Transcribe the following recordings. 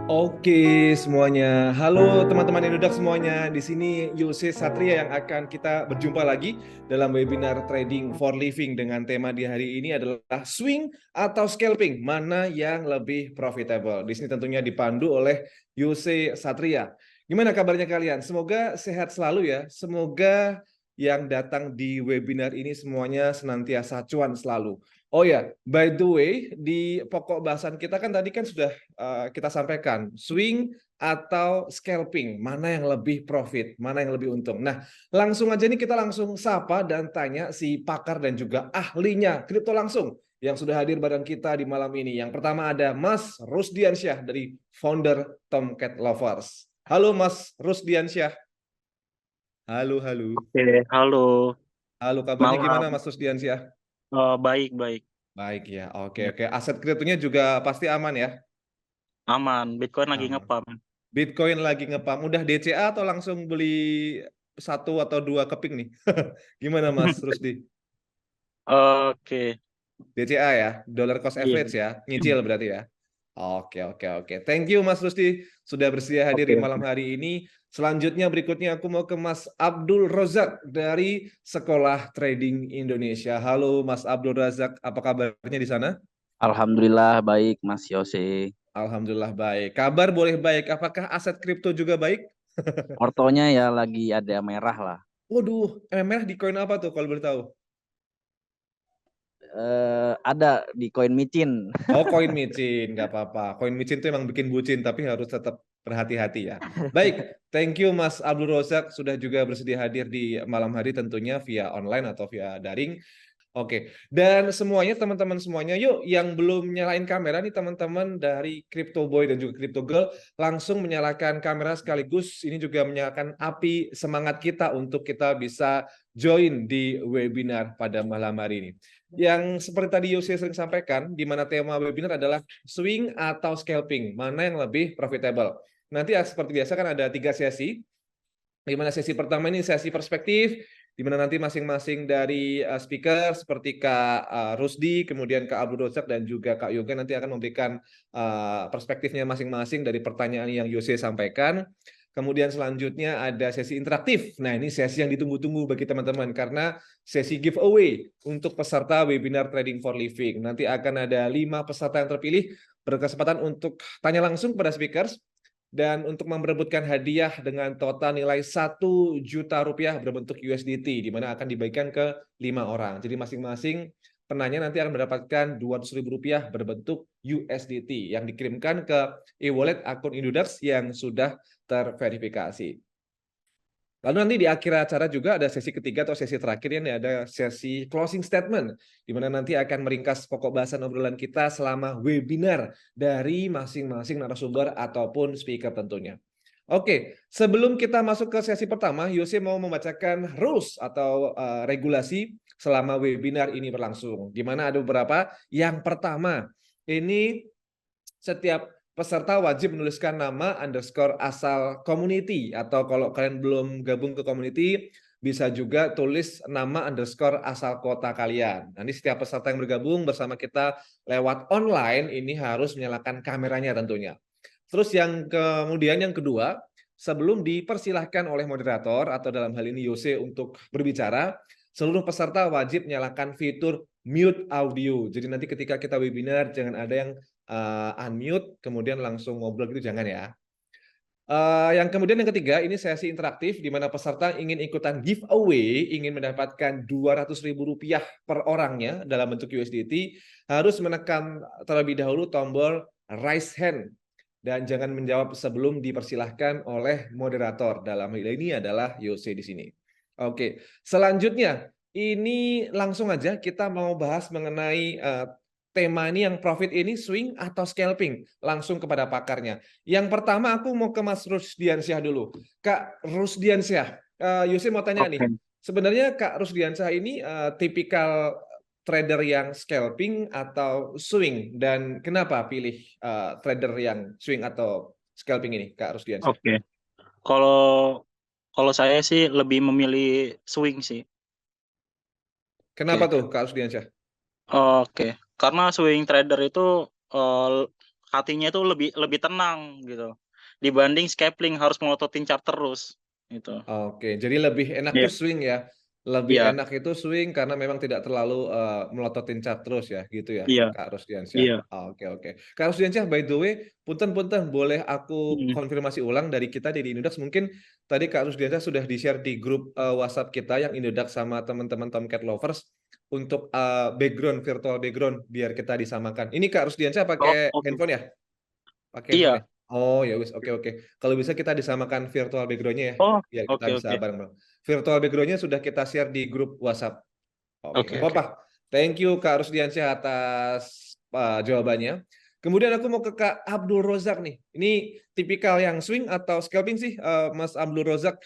Oke semuanya, halo teman-teman Indodax semuanya. Di sini Yose Satria yang akan kita berjumpa lagi dalam webinar Trading for Living dengan tema di hari ini adalah swing atau scalping, mana yang lebih profitable. Di sini tentunya dipandu oleh Yose Satria. Gimana kabarnya kalian? Semoga sehat selalu ya. Semoga yang datang di webinar ini semuanya senantiasa cuan selalu. Oh ya, by the way, di pokok bahasan kita kan tadi kan sudah kita sampaikan swing atau scalping, mana yang lebih profit, mana yang lebih untung. Nah, langsung aja nih kita langsung sapa dan tanya si pakar dan juga ahlinya kripto langsung yang sudah hadir bareng kita di malam ini. Yang pertama ada Mas Rusdiansyah dari founder Tomcat Lovers. Halo Mas Rusdiansyah. Halo, halo. Oke, halo, Halo, kabarnya gimana malam. Mas Rusdiansyah? Baik, baik. Baik ya, oke Ya, oke. Aset kriptonya juga pasti aman ya? aman. Bitcoin lagi Aman. ngepam. Bitcoin lagi ngepam. Udah DCA atau langsung beli satu atau dua keping nih? Gimana Mas Rusdi? Oke, DCA ya, dollar cost iya. average ya, nyicil berarti ya. Oke oke oke. Thank you Mas Rusdi sudah bersedia hadir di Oke, malam oke. hari ini. Selanjutnya berikutnya aku mau ke Mas Abdul Rozak dari Sekolah Trading Indonesia. Halo Mas Abdul Razak, apa kabarnya di sana? Alhamdulillah baik Mas Yose. Alhamdulillah baik. Kabar boleh baik. Apakah aset kripto juga baik? Ortonya ya lagi ada merah lah. Waduh, MR di koin apa tuh kalau boleh tahu? Ada di koin micin. Oh, koin micin, nggak apa-apa. Koin micin itu emang bikin bucin, tapi harus tetap berhati-hati ya. Baik, thank you Mas Abdul Rozak sudah juga bersedia hadir di malam hari tentunya via online atau via daring. Oke, dan semuanya teman-teman semuanya, yuk yang belum nyalain kamera nih teman-teman dari Crypto Boy dan juga Crypto Girl langsung menyalakan kamera sekaligus ini juga menyalakan api semangat kita untuk kita bisa join di webinar pada malam hari ini. Yang seperti tadi Yose sering sampaikan, di mana tema webinar adalah swing atau scalping, mana yang lebih profitable. Nanti seperti biasa kan ada 3 sesi, di mana sesi pertama ini sesi perspektif, di mana nanti masing-masing dari speaker seperti Kak Rusdi, kemudian Kak Abdul Rozak dan juga Kak Yoga nanti akan memberikan perspektifnya masing-masing dari pertanyaan yang Yose sampaikan. Kemudian selanjutnya ada sesi interaktif. Nah, ini sesi yang ditunggu-tunggu bagi teman-teman karena sesi giveaway untuk peserta webinar Trading for Living. Nanti akan ada 5 peserta yang terpilih berkesempatan untuk tanya langsung kepada speakers dan untuk memperebutkan hadiah dengan total nilai 1 juta rupiah berbentuk USDT, di mana akan dibagikan ke 5 orang. Jadi masing-masing penanya nanti akan mendapatkan 200 ribu rupiah berbentuk USDT yang dikirimkan ke e-wallet akun Indodax yang sudah terverifikasi. Lalu nanti di akhir acara juga ada sesi ketiga atau sesi terakhir ini ada sesi closing statement, di mana nanti akan meringkas pokok bahasan obrolan kita selama webinar dari masing-masing narasumber ataupun speaker tentunya. Oke, sebelum kita masuk ke sesi pertama, Yose mau membacakan rules atau regulasi selama webinar ini berlangsung, di mana ada beberapa. Yang pertama, ini setiap peserta wajib menuliskan nama underscore asal community, atau kalau kalian belum gabung ke community bisa juga tulis nama underscore asal kota kalian. Nanti setiap peserta yang bergabung bersama kita lewat online ini harus menyalakan kameranya tentunya. Terus yang kemudian yang kedua, sebelum dipersilahkan oleh moderator atau dalam hal ini Yose untuk berbicara, seluruh peserta wajib menyalakan fitur mute audio. Jadi nanti ketika kita webinar jangan ada yang unmute kemudian langsung ngobrol gitu, jangan ya. Yang kemudian yang ketiga ini sesi interaktif di mana peserta ingin ikutan giveaway, ingin mendapatkan 200 ribu rupiah per orangnya dalam bentuk USDT, harus menekan terlebih dahulu tombol raise hand dan jangan menjawab sebelum dipersilahkan oleh moderator. Dalam hal ini adalah Yose di sini. Oke, selanjutnya ini langsung aja kita mau bahas mengenai tema ini yang profit ini swing atau scalping, langsung kepada pakarnya. Yang pertama aku mau ke Mas Rusdiansyah dulu. Kak Rusdiansyah, Yose mau tanya nih. Oke. Sebenarnya Kak Rusdiansyah ini tipikal trader yang scalping atau swing, dan kenapa pilih trader yang swing atau scalping ini, Kak Rusdiansyah? Oke. Kalau kalau saya sih lebih memilih swing sih. Kenapa Oke. tuh Kak Rusdiansyah? Oke. Karena swing trader itu hatinya itu lebih lebih tenang gitu. Dibanding scalping harus melototin chart terus gitu. Oke, jadi lebih enak Iya, tuh swing ya. Lebih iya, enak itu swing karena memang tidak terlalu melototin chart terus ya, gitu ya, iya, Kak Rusdiansyah. iya. Oke, oke. Kak Rusdiansyah, by the way, punten-punten boleh aku Mhm. konfirmasi ulang dari kita di Indodax. Mungkin tadi Kak Rusdiansyah sudah di-share di grup WhatsApp kita yang Indodax sama teman-teman Tomcat Lovers untuk virtual background biar kita disamakan. Ini Kak Rusdiansyah Oh, pakai oke. handphone ya? Pakai handphone ya? Iya. Oh ya wis, oke, oke. Kalau bisa kita disamakan virtual background-nya ya, Oh, biar kita oke, bisa oke. bareng-bareng. Virtual background-nya sudah kita share di grup WhatsApp. Oke, nggak Oke, oke. apa-apa. Thank you Kak Rusdiansyah atas jawabannya. Kemudian aku mau ke Kak Abdul Rozak nih. Ini tipikal yang swing atau scalping sih, Mas Abdul Rozak?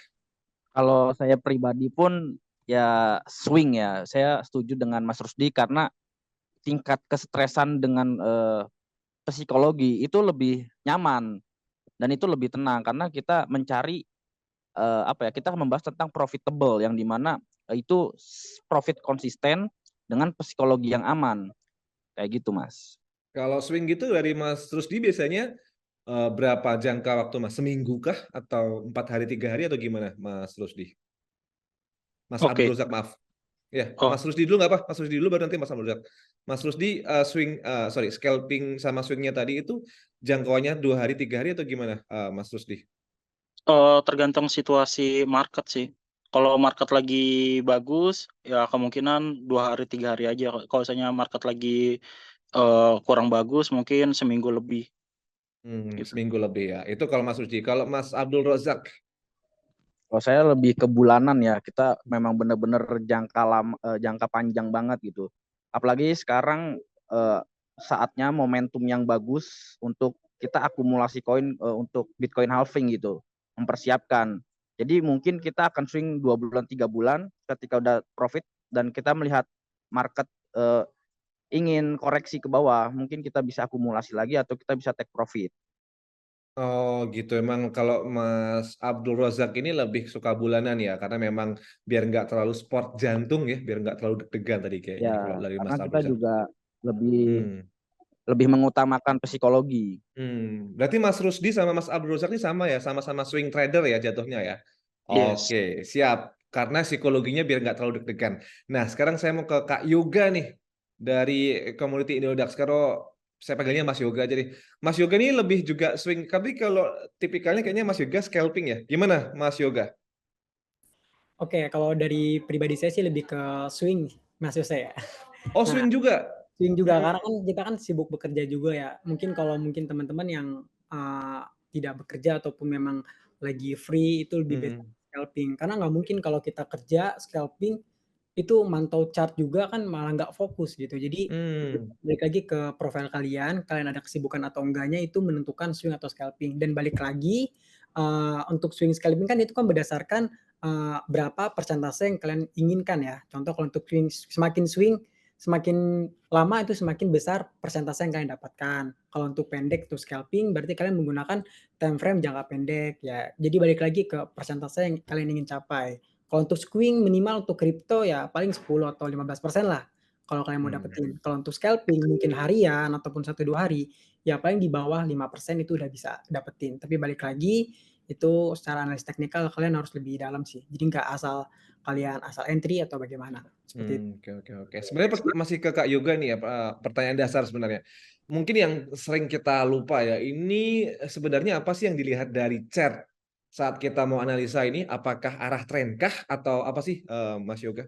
Kalau saya pribadi pun ya swing ya. Saya setuju dengan Mas Rusdi karena tingkat kesetresan dengan psikologi itu lebih nyaman dan itu lebih tenang karena kita mencari apa ya, kita membahas tentang profitable yang dimana itu profit konsisten dengan psikologi yang aman kayak gitu Mas. Kalau swing gitu dari Mas Rusdi biasanya berapa jangka waktu Mas? Seminggu kah? Atau 4 hari, 3 hari atau gimana Mas Rusdi? Mas Abdul Oke. Rozak, maaf. Ya, Oh, Mas Rusdi dulu nggak apa? Mas Rusdi dulu baru nanti Mas Abdul Razak. Mas Rusdi scalping sama swingnya tadi itu jangkauannya 2 hari 3 hari atau gimana, Mas Rusdi? tergantung situasi market sih. Kalau market lagi bagus, ya kemungkinan 2 hari 3 hari aja. Kalau misalnya market lagi kurang bagus, mungkin seminggu lebih gitu. Seminggu lebih ya. Itu kalau Mas Rusdi. Kalau Mas Abdul Razak, Kalau saya lebih ke bulanan ya, kita memang benar-benar jangka panjang banget gitu. Apalagi sekarang eh, saatnya momentum yang bagus untuk kita akumulasi koin untuk Bitcoin halving gitu, mempersiapkan. Jadi mungkin kita akan swing 2 bulan 3 bulan ketika udah profit dan kita melihat market ingin koreksi ke bawah, mungkin kita bisa akumulasi lagi atau kita bisa take profit. oh gitu. Emang kalau Mas Abdul Razak ini lebih suka bulanan ya, karena memang biar nggak terlalu sport jantung ya, biar nggak terlalu deg-degan tadi kayaknya Ya, kalau dari karena Mas Abdul kita Razak. juga lebih Hmm. lebih mengutamakan psikologi. Berarti Mas Rusdi sama Mas Abdul Razak ini sama ya, sama-sama swing trader ya jatuhnya ya. Yes. Oke, siap. Karena psikologinya biar nggak terlalu deg-degan. Nah, sekarang saya mau ke Kak Yoga nih dari community Indodax. Kalau saya panggilnya Mas Yoga jadi. Mas Yoga ini lebih juga swing, tapi kalau tipikalnya kayaknya Mas Yoga scalping ya. Gimana Mas Yoga? Oke, kalau dari pribadi saya sih lebih ke swing, Mas Yose ya. Oh, Nah, swing juga. swing juga Hmm. karena kan kita kan sibuk bekerja juga ya. Mungkin kalau teman-teman yang tidak bekerja ataupun memang lagi free itu lebih better Hmm. scalping. Karena nggak mungkin kalau kita kerja scalping itu mantau chart juga kan malah nggak fokus gitu. Jadi Hmm. balik lagi ke profil kalian ada kesibukan atau enggaknya itu menentukan swing atau scalping. Dan balik lagi untuk swing scalping kan itu kan berdasarkan berapa persentase yang kalian inginkan ya. Contoh kalau untuk swing semakin lama itu semakin besar persentase yang kalian dapatkan. Kalau untuk pendek itu scalping berarti kalian menggunakan time frame jangka pendek ya. Jadi balik lagi ke persentase yang kalian ingin capai. Kalau untuk swing minimal untuk kripto ya paling 10 atau 15% lah kalau kalian mau dapetin. Kalau untuk scalping mungkin harian ataupun 1-2 hari ya paling di bawah 5% itu udah bisa dapetin. Tapi balik lagi itu secara analis teknikal kalian harus lebih dalam sih. Jadi nggak kalian asal entry atau bagaimana. Seperti itu. Oke, oke, oke. Sebenarnya masih ke Kak Yoga nih ya, pertanyaan dasar sebenarnya. Mungkin yang sering kita lupa ya, ini sebenarnya apa sih yang dilihat dari chart saat kita mau analisa ini? Apakah arah tren kah atau apa sih, Mas Yoga?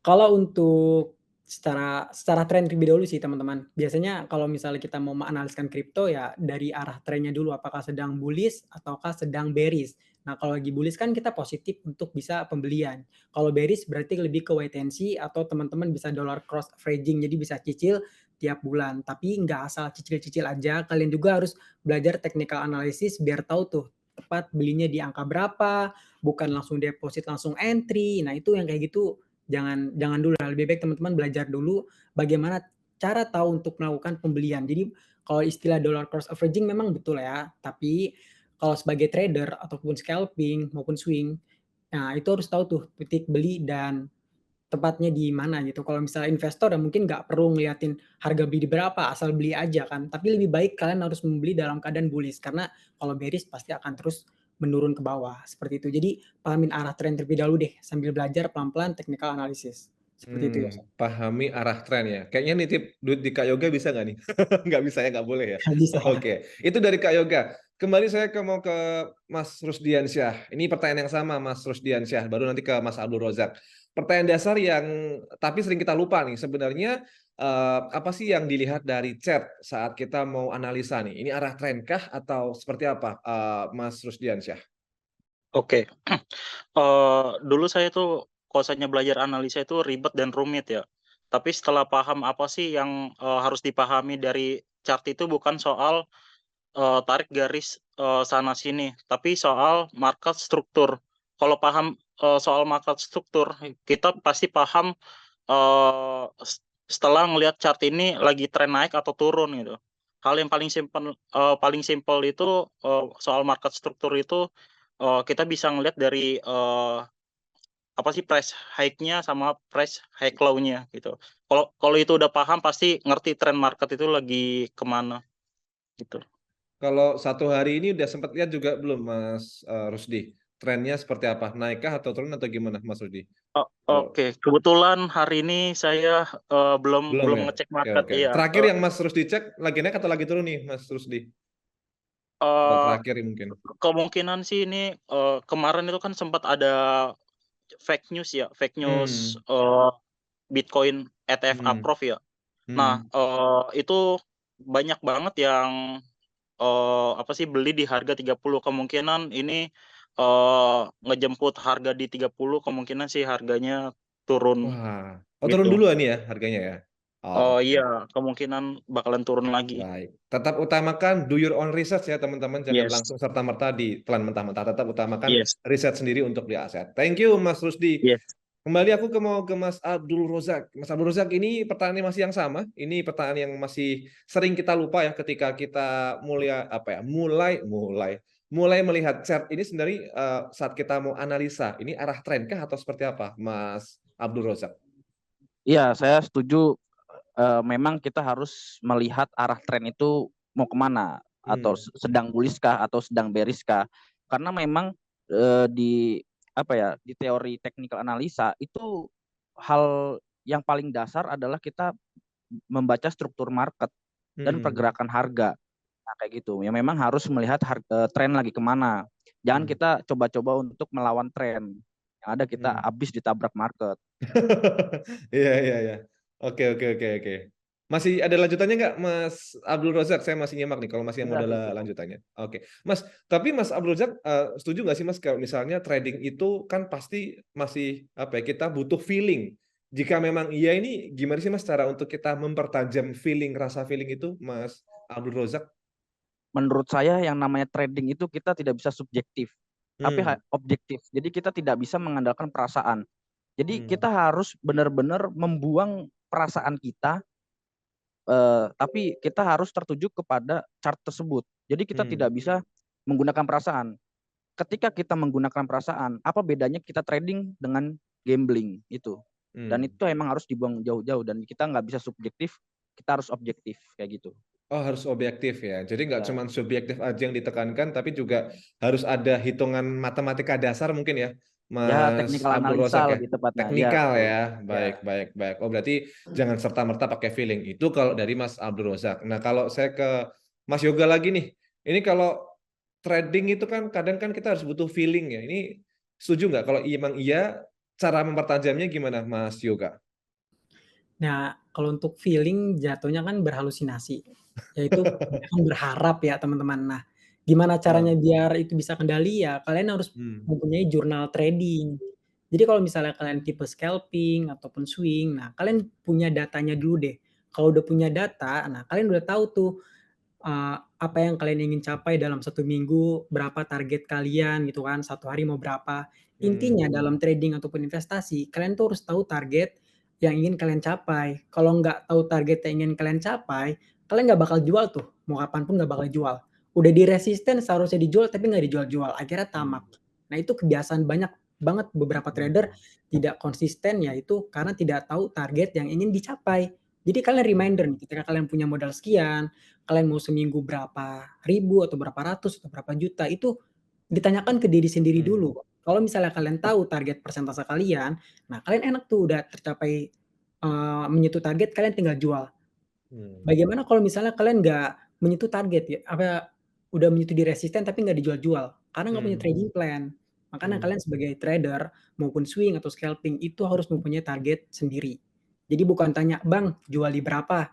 Kalau untuk secara tren terlebih dahulu sih teman-teman. Biasanya kalau misalnya kita mau menganaliskan kripto ya dari arah trennya dulu apakah sedang bullish ataukah sedang bearish. Nah, kalau lagi bullish kan kita positif untuk bisa pembelian. Kalau bearish berarti lebih ke wait and see atau teman-teman bisa dollar cross averaging jadi bisa cicil tiap bulan. Tapi nggak asal cicil-cicil aja, kalian juga harus belajar technical analysis biar tahu tuh tepat belinya di angka berapa, bukan langsung deposit langsung entry. Nah, itu yang kayak gitu jangan jangan dulu lah, lebih baik teman-teman belajar dulu bagaimana cara tahu untuk melakukan pembelian. Jadi kalau istilah dollar cost averaging memang betul ya, tapi kalau sebagai trader ataupun scalping maupun swing, nah itu harus tahu tuh titik beli dan tepatnya di mana gitu. Kalau misalnya investor ya mungkin nggak perlu ngeliatin harga beli di berapa, asal beli aja kan. Tapi lebih baik kalian harus membeli dalam keadaan bullish, karena kalau bearish pasti akan terus menurun ke bawah, seperti itu. Jadi pahamin arah tren terlebih dahulu deh, sambil belajar pelan-pelan technical analysis. Seperti itu ya. Pahami arah tren ya. Kayaknya nitip duit di Kak Yoga bisa nggak nih? Nggak bisa ya, nggak boleh ya. Bisa. Oke, itu dari Kak Yoga. Kembali saya mau ke Mas Rusdiansyah. Ini pertanyaan yang sama Mas Rusdiansyah, baru nanti ke Mas Abdul Rozak. Pertanyaan dasar yang tapi sering kita lupa nih, sebenarnya apa sih yang dilihat dari chart saat kita mau analisa nih? Ini arah tren kah atau seperti apa, Mas Rusdiansyah? Oke. Dulu saya tuh kalau saya belajar analisa itu ribet dan rumit ya. Tapi setelah paham apa sih yang harus dipahami dari chart itu, bukan soal tarik garis sana sini, tapi soal market struktur. Kalau paham soal market struktur, kita pasti paham setelah ngelihat chart ini lagi tren naik atau turun gitu. Hal yang paling simpel itu soal market struktur itu kita bisa ngelihat dari apa sih price high-nya sama price high low-nya gitu. Kalau itu udah paham, pasti ngerti tren market itu lagi kemana gitu. Kalau satu hari ini udah sempat lihat juga belum Mas Rusdi? Trennya seperti apa? Naikkah atau turun atau gimana Mas Rusdi? Oke, kebetulan hari ini saya belum Belum ya? ngecek Oke, market. oke. Iya. Terakhir yang Mas Rusdi cek lagi naik atau lagi turun nih Mas Rusdi? Terakhir mungkin. Kemungkinan sih ini kemarin itu kan sempat ada fake news ya, Bitcoin ETF approve ya. Nah, itu banyak banget yang apa sih beli di harga 30. Kemungkinan ini ngejemput harga di 30, kemungkinan sih harganya turun Wah, turun gitu. dulu nih ya harganya ya. Oke. Iya, kemungkinan bakalan turun lagi. Baik. Tetap utamakan do your own research ya teman-teman. Jangan Yes. langsung serta-merta ditelan mentah-mentah. Tetap utamakan Yes. riset sendiri untuk beli aset. Thank you Mas Rusdi. Yes. Kembali aku mau ke Mas Abdul Rozak. Mas Abdul Rozak, ini pertanyaan masih yang sama. Ini pertanyaan yang masih sering kita lupa ya ketika kita mulai melihat chart ini sebenarnya saat kita mau analisa. Ini arah tren kah atau seperti apa, Mas Abdul Rozak? Iya, saya setuju. Memang kita harus melihat arah tren itu mau kemana, atau sedang bullish kah atau sedang bearish kah. Karena memang di teori technical analisa itu hal yang paling dasar adalah kita membaca struktur market dan pergerakan harga. Nah, kayak gitu. Ya memang harus melihat tren lagi kemana. Jangan kita coba-coba untuk melawan tren. Yang ada kita habis ditabrak market. Iya. Oke. Masih ada lanjutannya nggak, Mas Abdul Rozak? Saya masih nyimak nih kalau masih mau ada lanjutannya. Oke, Mas. Tapi Mas Abdul Rozak setuju nggak sih Mas kalau misalnya trading itu kan pasti masih kita butuh feeling. Jika memang iya, ini gimana sih Mas cara untuk kita mempertajam rasa feeling itu, Mas Abdul Rozak? Menurut saya yang namanya trading itu kita tidak bisa subjektif, tapi objektif. Jadi kita tidak bisa mengandalkan perasaan. Jadi kita harus benar-benar membuang perasaan kita, tapi kita harus tertuju kepada chart tersebut. Jadi kita tidak bisa menggunakan perasaan. Ketika kita menggunakan perasaan, apa bedanya kita trading dengan gambling itu? Dan itu emang harus dibuang jauh-jauh, dan kita nggak bisa subjektif, kita harus objektif kayak gitu. Oh, harus objektif ya. Jadi nggak cuma subjektif aja yang ditekankan, tapi juga harus ada hitungan matematika dasar mungkin ya, Mas technical Abdul analisa Rozak ya. lebih tepatnya. Teknikal ya. Ya. Baik. Oh, berarti jangan serta-merta pakai feeling. Itu kalau dari Mas Abdul Rozak. Nah, kalau saya ke Mas Yoga lagi nih. Ini kalau trading itu kan kadang kan kita harus butuh feeling ya. Ini setuju nggak kalau emang iya, cara mempertajamnya gimana, Mas Yoga? Nah, kalau untuk feeling jatuhnya kan berhalusinasi, yaitu berharap ya teman-teman. Nah, gimana caranya biar itu bisa kendali ya kalian harus mempunyai jurnal trading. Jadi kalau misalnya kalian tipe scalping ataupun swing, nah kalian punya datanya dulu deh. Kalau udah punya data, nah kalian udah tahu tuh apa yang kalian ingin capai dalam 1 minggu, berapa target kalian gitu kan, 1 hari mau berapa. Intinya dalam trading ataupun investasi, kalian tuh harus tahu target yang ingin kalian capai. Kalau nggak tahu target yang ingin kalian capai, kalian nggak bakal jual tuh, mau kapan pun nggak bakal jual. Udah di resisten seharusnya dijual tapi nggak dijual-jual, akhirnya tamak. Nah itu kebiasaan banyak banget beberapa trader tidak konsisten, yaitu karena tidak tahu target yang ingin dicapai. Jadi kalian reminder nih, ketika kalian punya modal sekian, kalian mau seminggu berapa ribu atau berapa ratus atau berapa juta, itu ditanyakan ke diri sendiri dulu. Kalau misalnya kalian tahu target persentase kalian, nah kalian enak tuh udah tercapai menyentuh target, kalian tinggal jual. Bagaimana kalau misalnya kalian nggak menyentuh target ya, udah menyentuh di resisten tapi nggak dijual-jual, karena nggak punya trading plan. Makanya kalian sebagai trader maupun swing atau scalping itu harus mempunyai target sendiri. Jadi bukan tanya, "Bang, jual di berapa?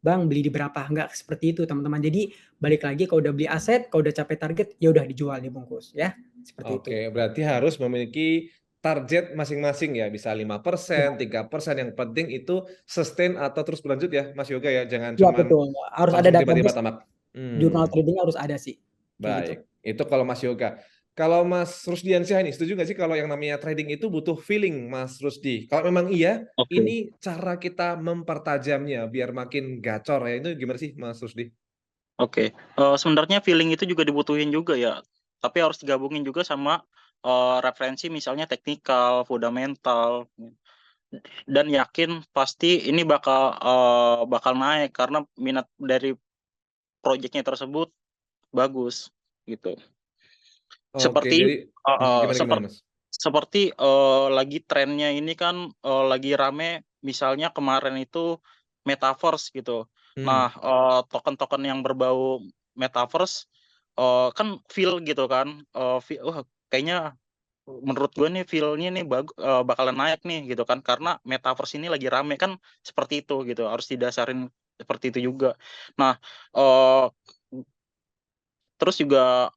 Bang, beli di berapa?" Nggak seperti itu, teman-teman. Jadi balik lagi, kalau udah beli aset, kalau udah capai target, ya udah dijual, dibungkus ya, seperti itu. Oke, berarti harus memiliki target masing-masing ya, bisa 5%, 3%, yang penting itu sustain atau terus berlanjut ya, Mas Yoga ya, jangan Ya cuman betul, harus ada langsung tiba-tiba database, tamat. jurnal trading harus ada sih, kayak gitu. Baik, itu kalau Mas Yoga. Kalau Mas Rusdiansyah ini, setuju nggak sih kalau yang namanya trading itu butuh feeling, Mas Rusdi? Kalau memang iya, Oke. ini cara kita mempertajamnya biar makin gacor ya, itu gimana sih Mas Rusdi? Oke, sebenarnya feeling itu juga dibutuhin juga ya, tapi harus digabungin juga sama, referensi misalnya teknikal, fundamental, dan yakin pasti ini bakal naik karena minat dari projeknya tersebut bagus, gitu. Oke, Seperti jadi gimana Mas? seperti, lagi trennya ini kan, lagi rame misalnya kemarin itu Metaverse gitu. Nah, token-token yang berbau Metaverse, kan feel gitu kan, wah kayaknya menurut gue nih feel-nya nih bakalan naik nih gitu kan, karena Metaverse ini lagi rame kan seperti itu gitu, harus didasarin seperti itu juga. Nah, eee, terus juga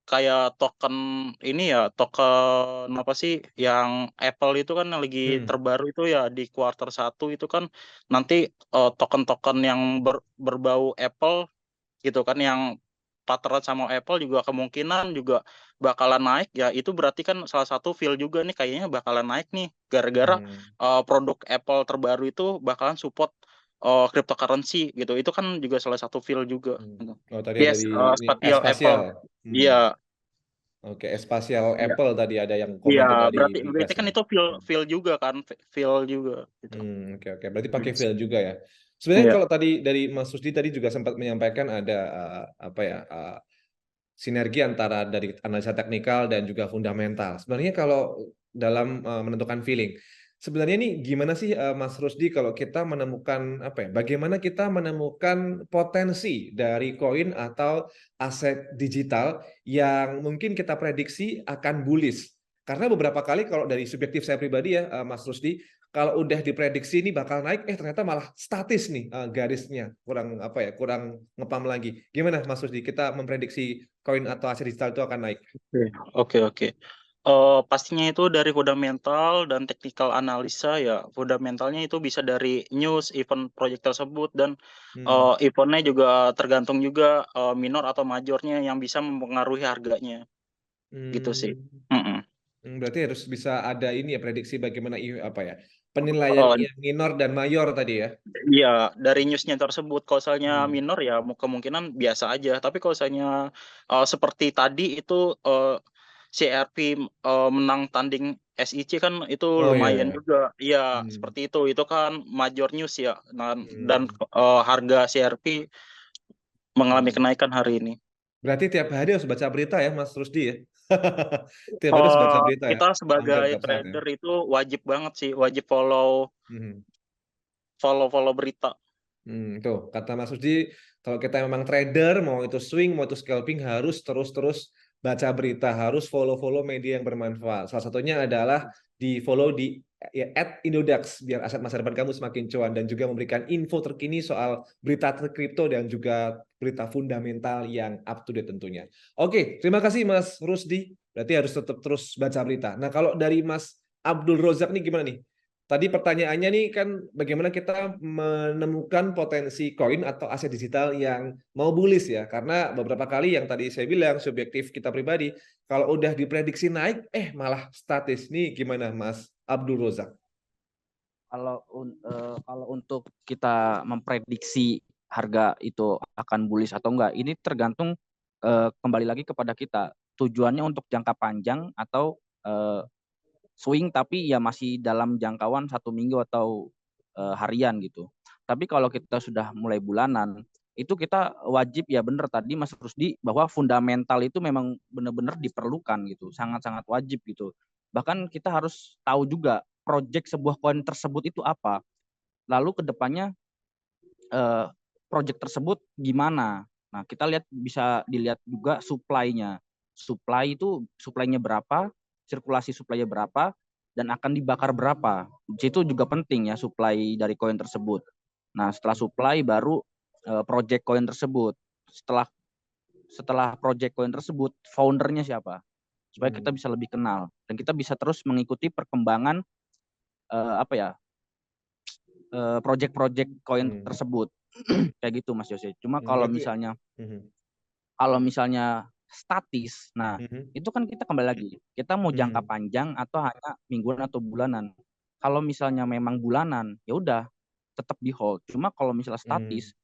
kayak token ini ya, token apa sih, yang Apple itu kan yang lagi terbaru itu ya di kuartal 1 itu kan nanti, token-token yang berbau Apple gitu kan, yang partneran sama Apple juga kemungkinan juga bakalan naik ya, itu berarti kan salah satu feel juga nih kayaknya bakalan naik nih, gara-gara, produk Apple terbaru itu bakalan support, cryptocurrency gitu, itu kan juga salah satu feel juga gitu. Oh, tadi ada Yes, di ini spatial Spatial. Apple. Iya. Oke, Spatial Iya. Apple tadi ada yang Iya, komen tuh tadi berarti di berarti kan Gasnya. itu feel juga kan, feel juga gitu. Oke oke. Berarti pakai feel juga ya. Sebenarnya Iya. kalau tadi dari Mas Rusdi tadi juga sempat menyampaikan ada apa ya sinergi antara dari analisa teknikal dan juga fundamental. Sebenarnya kalau dalam menentukan feeling, sebenarnya nih gimana sih Mas Rusdi kalau kita menemukan apa ya? Bagaimana kita menemukan potensi dari koin atau aset digital yang mungkin kita prediksi akan bullish? Karena beberapa kali kalau dari subjektif saya pribadi ya, Mas Rusdi, kalau udah diprediksi ini bakal naik, ternyata malah statis nih garisnya, kurang apa ya, kurang ngepam lagi. Gimana Mas Rusdi? Kita memprediksi koin atau aset digital itu akan naik? Oke. Pastinya itu dari fundamental dan technical analisa ya. Fundamentalnya itu bisa dari news, event project tersebut dan eventnya juga tergantung juga minor atau majornya yang bisa mempengaruhi harganya. Gitu sih. Berarti harus bisa ada ini ya prediksi bagaimana apa ya penilaian yang minor dan mayor tadi ya. Iya, dari newsnya tersebut. Kalau misalnya minor ya kemungkinan biasa aja. Tapi kalau misalnya seperti tadi itu CRP menang tanding SIC kan itu Oh lumayan ya. juga. Iya, seperti itu. Itu kan major news ya. Dan harga CRP mengalami kenaikan hari ini. Berarti tiap hari harus baca berita ya Mas Rusdi ya. Tiap hari harus baca berita ya. Kita Update sebagai website ya. trader itu wajib banget sih, wajib follow berita. Tuh kata Mas Rusdi, kalau kita memang trader, mau itu swing, mau itu scalping, harus terus baca berita, harus follow media yang bermanfaat. Salah satunya adalah di follow di ya, @Indodax biar aset masa depan kamu semakin cuan dan juga memberikan info terkini soal berita kripto dan juga berita fundamental yang up to date tentunya. Oke, terima kasih Mas Rusdi. Berarti harus tetap terus baca berita. Nah, kalau dari Mas Abdul Rozak nih gimana nih? Tadi pertanyaannya nih kan bagaimana kita menemukan potensi koin atau aset digital yang mau bullish ya. Karena beberapa kali yang tadi saya bilang subjektif kita pribadi, kalau udah diprediksi naik, malah statis. Nih gimana Mas Abdul Rozak? Kalau untuk kita memprediksi harga itu akan bullish atau enggak, ini tergantung kembali lagi kepada kita. Tujuannya untuk jangka panjang atau swing tapi ya masih dalam jangkauan 1 minggu atau harian gitu. Tapi kalau kita sudah mulai bulanan, itu kita wajib, ya benar tadi Mas Rusdi, bahwa fundamental itu memang benar-benar diperlukan gitu, sangat-sangat wajib gitu. Bahkan kita harus tahu juga project sebuah koin tersebut itu apa. Lalu kedepannya project tersebut gimana. Nah, kita bisa dilihat juga supply-nya. Supply-nya berapa, sirkulasi supply-nya berapa, dan akan dibakar berapa. Itu juga penting ya, supply dari koin tersebut. Nah, setelah supply baru project koin tersebut. Setelah project koin tersebut, foundernya siapa? Supaya kita bisa lebih kenal dan kita bisa terus mengikuti perkembangan project-project koin tersebut. Kayak gitu Mas Yose. Cuma kalau misalnya statis, nah itu kan kita kembali lagi, kita mau jangka panjang atau hanya mingguan atau bulanan. Kalau misalnya memang bulanan, ya udah tetap di hold. Cuma kalau misalnya statis,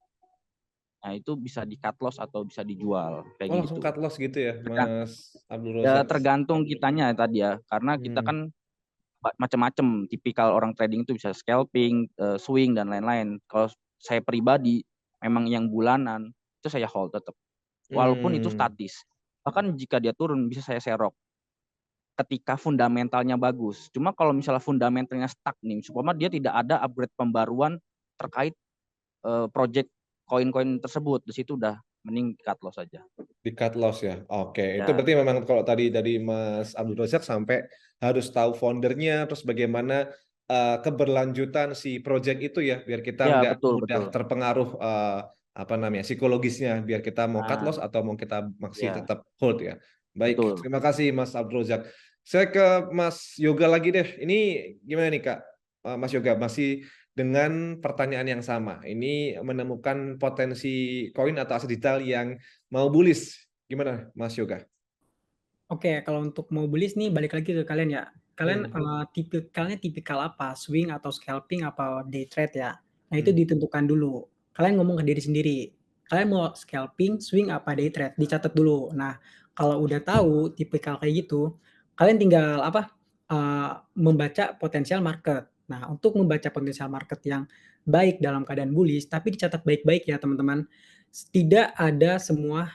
nah itu bisa di cut loss atau bisa dijual kayak gitu. Langsung cut loss gitu ya, Mas Abdul Ya Rozak? tergantung kitanya tadi ya, karena kita kan macam-macam tipikal orang trading itu, bisa scalping, swing dan lain-lain. Kalau saya pribadi memang yang bulanan itu saya hold tetap, walaupun itu statis. Bahkan jika dia turun bisa saya serok ketika fundamentalnya bagus. Cuma kalau misalnya fundamentalnya stuck nih, supaya dia tidak ada upgrade pembaruan terkait project koin-koin tersebut, di situ udah mending cut loss saja. Di cut loss ya. Oke, Ya. itu berarti memang kalau tadi dari Mas Abdul Rozak sampai harus tahu foundernya, terus bagaimana keberlanjutan si project itu ya, biar kita Ya, nggak betul. mudah terpengaruh psikologisnya, biar kita mau cut loss atau mau kita masih tetap hold ya. Baik, Betul. terima kasih Mas Abdul Rozak. Saya ke Mas Yoga lagi deh. Ini gimana nih Kak? Mas Yoga masih dengan pertanyaan yang sama. Ini menemukan potensi koin atau aset digital yang mau bullish. Gimana Mas Yoga? Oke, kalau untuk mau bullish nih balik lagi ke kalian ya. Kalian tipikalnya tipikal apa? Swing atau scalping apa day trade ya? Nah, itu ditentukan dulu. Kalian ngomong ke diri sendiri. Kalian mau scalping, swing apa day trade? Dicatat dulu. Nah, kalau udah tahu tipikal kayak gitu, kalian tinggal membaca potensial market. Nah, untuk membaca potensial market yang baik dalam keadaan bullish, tapi dicatat baik-baik ya teman-teman. Tidak ada semua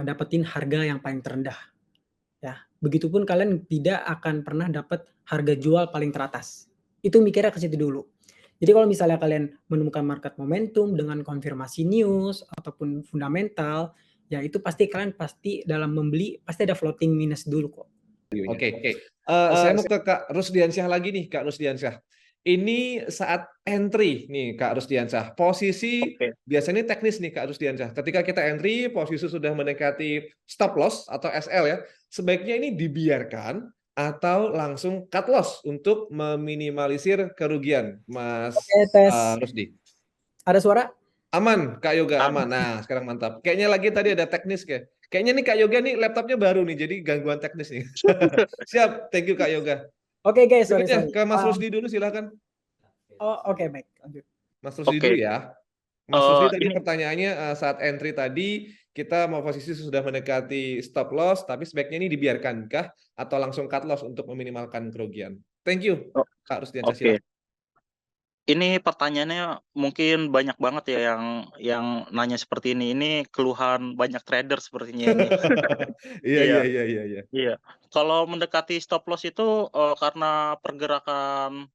dapetin harga yang paling terendah. Ya, begitupun kalian tidak akan pernah dapat harga jual paling teratas. Itu mikirnya ke situ dulu. Jadi kalau misalnya kalian menemukan market momentum dengan konfirmasi news ataupun fundamental, ya itu kalian dalam membeli pasti ada floating minus dulu kok. Oke. Saya mau ke Kak Rusdiansyah lagi nih, Kak Rusdiansyah. Ini saat entry nih Kak Rusdiansyah. Posisi biasanya teknis nih Kak Rusdiansyah. Ketika kita entry, posisi sudah mendekati stop loss atau SL ya. Sebaiknya ini dibiarkan atau langsung cut loss untuk meminimalisir kerugian, Mas Rusdi. Ada suara? Aman, Kak Yoga aman. Nah, sekarang mantap. Kayaknya lagi tadi ada teknis kayak. Kayaknya nih Kak Yoga nih laptopnya baru nih, jadi gangguan teknis nih. Siap, thank you Kak Yoga. Oke guys, sorry. Ke Mas Rusdi dulu silakan. Oh, oke, baik. Lanjut. Mas Rusdi dulu ya. Mas Rusdi tadi pertanyaannya saat entry tadi kita mau posisi sudah mendekati stop loss, tapi sebaiknya ini dibiarkankah atau langsung cut loss untuk meminimalkan kerugian? Thank you, Kak Rusdi. Oke. Ini pertanyaannya mungkin banyak banget ya yang nanya seperti ini. Ini keluhan banyak trader sepertinya ini. Iya. Kalau mendekati stop loss itu karena pergerakan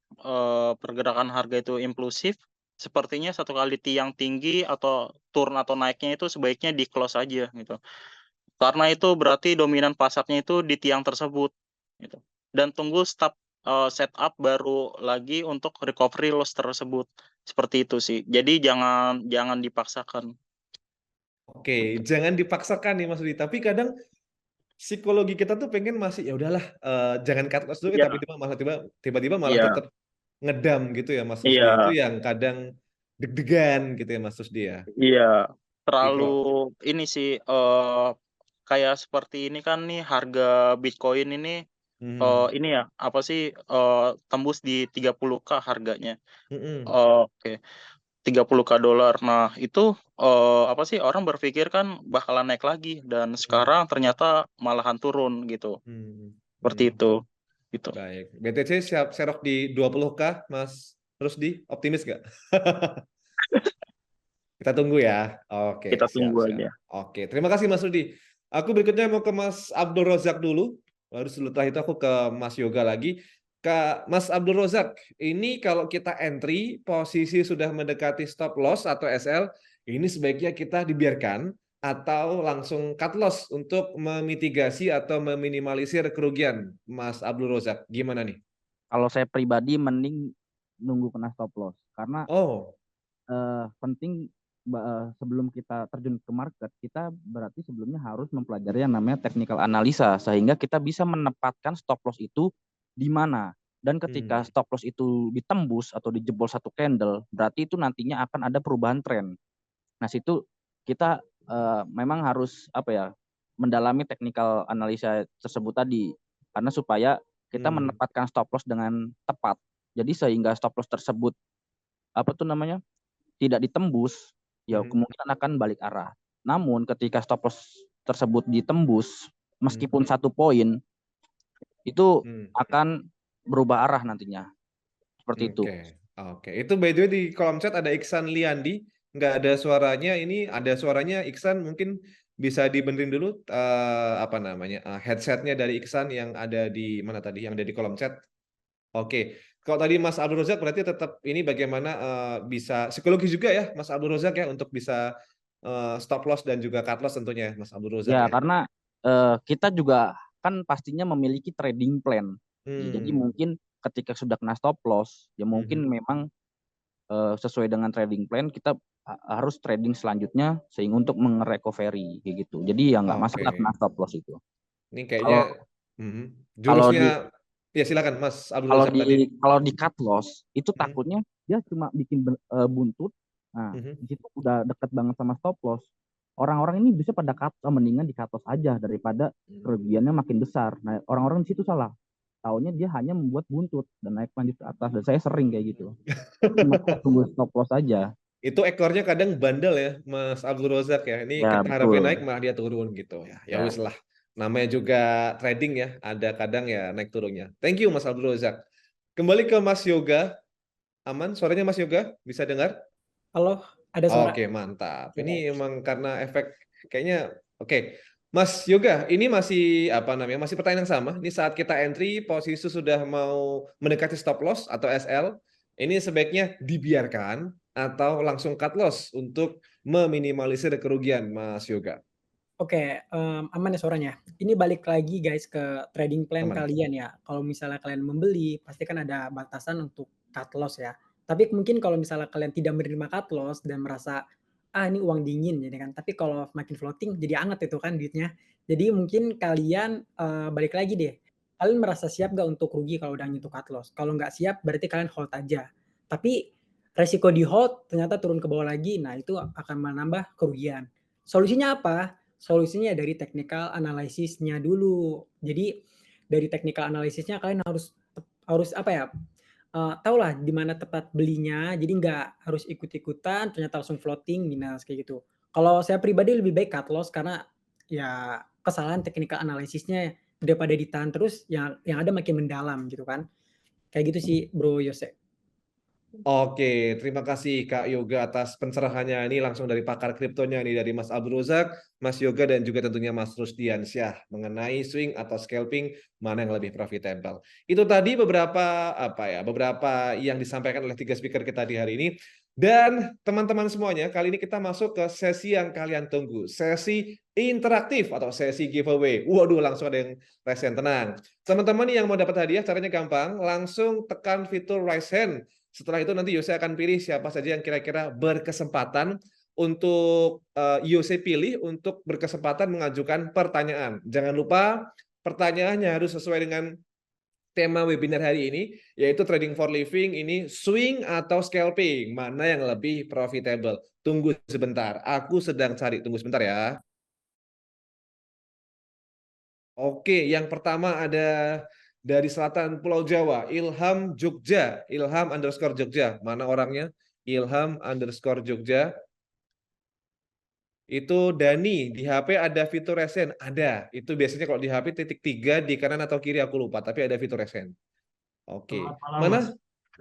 harga itu impulsif, sepertinya satu kali tiang tinggi atau turun atau naiknya itu sebaiknya di close aja gitu. Karena itu berarti dominan pasarnya itu di tiang tersebut gitu. Dan tunggu setup baru lagi untuk recovery loss tersebut. Seperti itu sih. Jadi jangan dipaksakan. Oke, jangan dipaksakan nih Mas Rudi. Tapi kadang psikologi kita tuh pengen masih ya udahlah jangan cut loss dulu, tapi tiba-tiba malah tetap ngedam gitu ya Mas Rusdi. Itu yang kadang deg-degan gitu ya Mas Rusdi ya. Iya, terlalu ini sih kayak seperti ini kan nih harga Bitcoin ini ini ya apa sih tembus di 30K harganya. Oke. 30K dolar. Nah, itu apa sih orang berpikir kan bakalan naik lagi dan sekarang ternyata malahan turun gitu. Seperti itu. gitu. Baik. BTC siap serok di 20K, Mas Rusdi. Optimis nggak? Kita tunggu ya. Oke, Kita tunggu siap. aja. Oke, terima kasih Mas Rudi. Aku berikutnya mau ke Mas Abdul Rozak dulu. Baru setelah itu aku ke Mas Yoga lagi. Kak Mas Abdul Rozak, ini kalau kita entry, posisi sudah mendekati stop loss atau SL, ini sebaiknya kita dibiarkan atau langsung cut loss untuk memitigasi atau meminimalisir kerugian, Mas Abdul Rozak. Gimana nih? Kalau saya pribadi mending nunggu kena stop loss karena Oh, penting sebelum kita terjun ke market, kita berarti sebelumnya harus mempelajari yang namanya technical analisa sehingga kita bisa menempatkan stop loss itu di mana. Dan ketika stop loss itu ditembus atau dijebol satu candle, berarti itu nantinya akan ada perubahan tren. Nah, situ kita memang harus mendalami technical analisa tersebut tadi karena supaya kita menempatkan stop loss dengan tepat. Jadi sehingga stop loss tersebut tidak ditembus, ya kemungkinan akan balik arah. Namun ketika stop loss tersebut ditembus, meskipun 1 poin, itu akan berubah arah nantinya. Seperti itu. Oke. Itu by the way di kolom chat ada Iksan Liandi, nggak ada suaranya. Ini ada suaranya Iksan, mungkin bisa dibenerin dulu headsetnya dari Iksan yang ada di mana tadi, yang ada di kolom chat. Oke. Kalau tadi Mas Abdul Rozak berarti tetap ini bagaimana bisa psikologis juga ya Mas Abdul Rozak ya untuk bisa stop loss dan juga cut loss tentunya Mas Abdul Rozak Ya, ya. karena kita juga kan pastinya memiliki trading plan. Ya, jadi mungkin ketika sudah kena stop loss, ya mungkin memang sesuai dengan trading plan kita harus trading selanjutnya sehingga untuk mengerecovery kayak gitu. Jadi ya nggak masalah kena stop loss itu. Ini kayaknya jurusnya ya silakan Mas Abdul Razak tadi. Kalau di cut loss itu takutnya dia cuma bikin buntut. Nah, di situ udah deket banget sama stop loss. Orang-orang ini bisa pada mendingan di cut loss aja daripada kerugiannya makin besar. Nah, orang-orang di situ salah. Taunya dia hanya membuat buntut dan naik lanjut ke atas. Dan saya sering kayak gitu. Cuma tunggu stop loss aja. Itu ekornya kadang bandel ya Mas Abdul Rozak ya. Ini Ya, kita harapin naik malah dia turun gitu ya. Ya wis lah. Namanya juga trading ya. Ada kadang ya naik turunnya. Thank you Mas Abdul Rozak. Kembali ke Mas Yoga. Aman suaranya Mas Yoga? Bisa dengar? Halo, ada suara. Oke, mantap. Ini emang karena efek kayaknya oke. Mas Yoga, ini masih masih pertanyaan yang sama. Ini saat kita entry posisi sudah mau mendekati stop loss atau SL. Ini sebaiknya dibiarkan atau langsung cut loss untuk meminimalisir kerugian, Mas Yoga. Oke, aman ya suaranya. Ini balik lagi guys ke trading plan Aman. kalian ya. Kalau misalnya kalian membeli, pasti kan ada batasan untuk cut loss ya. Tapi mungkin kalau misalnya kalian tidak menerima cut loss dan merasa ini uang dingin jadi kan. Tapi kalau makin floating jadi anget itu kan duitnya. Jadi mungkin kalian balik lagi deh. Kalian merasa siap gak untuk rugi kalau udah nyentuh cut loss? Kalau nggak siap berarti kalian hold aja. Tapi resiko di hold ternyata turun ke bawah lagi. Nah, itu akan menambah kerugian. Solusinya apa? Solusinya dari technical analysis-nya dulu. Jadi dari technical analysis-nya kalian harus tahulah di mana tepat belinya. Jadi nggak harus ikut-ikutan ternyata langsung floating minus kayak gitu. Kalau saya pribadi lebih baik cut loss karena ya kesalahan technical analysis-nya daripada ditahan terus yang ada makin mendalam gitu kan. Kayak gitu sih Bro Yose. Oke, terima kasih Kak Yoga atas pencerahannya ini langsung dari pakar kriptonya nih dari Mas Abdul Rozak, Mas Yoga dan juga tentunya Mas Rusdiansyah mengenai swing atau scalping mana yang lebih profitable. Itu tadi beberapa yang disampaikan oleh 3 speaker kita di hari ini. Dan teman-teman semuanya, kali ini kita masuk ke sesi yang kalian tunggu, sesi interaktif atau sesi giveaway. Waduh, langsung ada yang resen, tenang. Teman-teman yang mau dapat hadiah caranya gampang, langsung tekan fitur raise hand. Setelah itu nanti Yose akan pilih siapa saja yang kira-kira berkesempatan untuk Yose pilih untuk berkesempatan mengajukan pertanyaan. Jangan lupa pertanyaannya harus sesuai dengan tema webinar hari ini, yaitu trading for living ini swing atau scalping, mana yang lebih profitable. Tunggu sebentar, aku sedang cari, tunggu sebentar ya. Oke, yang pertama ada dari selatan Pulau Jawa, Ilham Jogja, Ilham_Jogja. Mana orangnya? Ilham_Jogja. Itu Dani, di HP ada fitur resen? Ada. Itu biasanya kalau di HP titik 3 di kanan atau kiri aku lupa, tapi ada fitur resen. Oke. Selamat malam, Mas. Mana?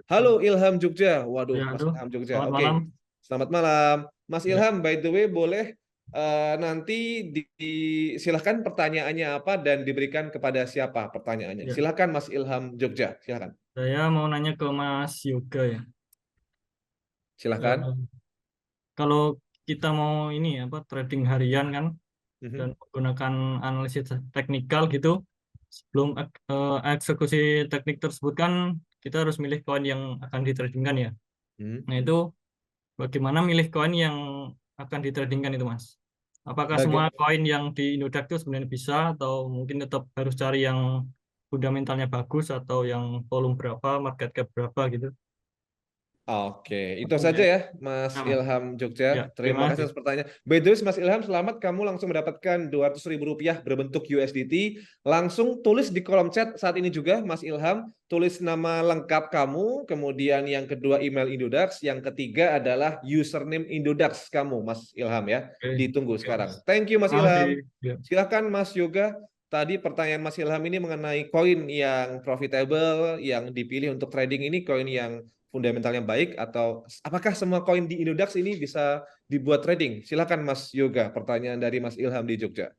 Halo Ilham Jogja. Waduh, Ya, Mas halo. Ilham Jogja. Selamat Oke. malam. Selamat malam. Mas Ya. Ilham, by the way, boleh nanti silahkan pertanyaannya apa dan diberikan kepada siapa pertanyaannya. Ya. Silahkan Mas Ilham Jogja, silahkan. Saya mau nanya ke Mas Yoga ya. Silahkan. Kalau kita mau ini apa trading harian kan Mhm. dan menggunakan analisis teknikal gitu, sebelum eksekusi teknik tersebut kan kita harus milih koin yang akan ditradingkan ya. Mhm. Nah itu bagaimana milih koin yang akan ditradingkan itu Mas? Apakah semua koin yang di Indodax itu sebenarnya bisa atau mungkin tetap harus cari yang fundamentalnya bagus atau yang volume berapa, market cap berapa gitu? Oke, itu saja ya Mas Nah, Mas. Ilham Jogja. Ya, Terima terima kasih atas pertanyaan. By the way, Mas Ilham, selamat kamu langsung mendapatkan Rp200.000 berbentuk USDT. Langsung tulis di kolom chat saat ini juga, Mas Ilham. Tulis nama lengkap kamu, kemudian yang kedua email Indodax, yang ketiga adalah username Indodax kamu, Mas Ilham ya. Oke. Ditunggu Oke, sekarang. Mas. Thank you Mas Terima Ilham. kasih. Ya. Silakan Mas Yoga. Tadi pertanyaan Mas Ilham ini mengenai koin yang profitable, yang dipilih untuk trading ini koin yang fundamentalnya baik atau apakah semua koin di Indodax ini bisa dibuat trading? Silakan Mas Yoga, pertanyaan dari Mas Ilham di Jogja.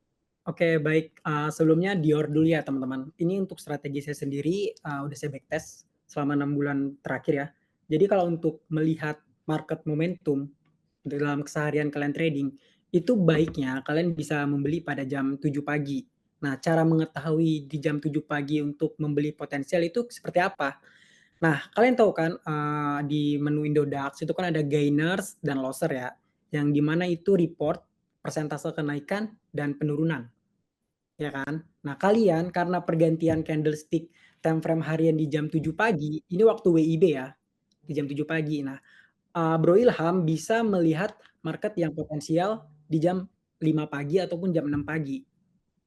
Oke, baik. Sebelumnya Dior dulu ya teman-teman. Ini untuk strategi saya sendiri udah saya backtest selama 6 bulan terakhir ya. Jadi kalau untuk melihat market momentum dalam keseharian kalian trading, itu baiknya kalian bisa membeli pada jam 7 pagi. Nah, cara mengetahui di jam 7 pagi untuk membeli potensial itu seperti apa? Nah, kalian tahu kan di menu Indodax itu kan ada gainers dan loser ya, yang dimana itu report persentase kenaikan dan penurunan, ya kan? Nah, kalian karena pergantian candlestick time frame harian di jam 7 pagi, ini waktu WIB ya, di jam 7 pagi. Nah, Bro Ilham bisa melihat market yang potensial di jam 5 pagi ataupun jam 6 pagi.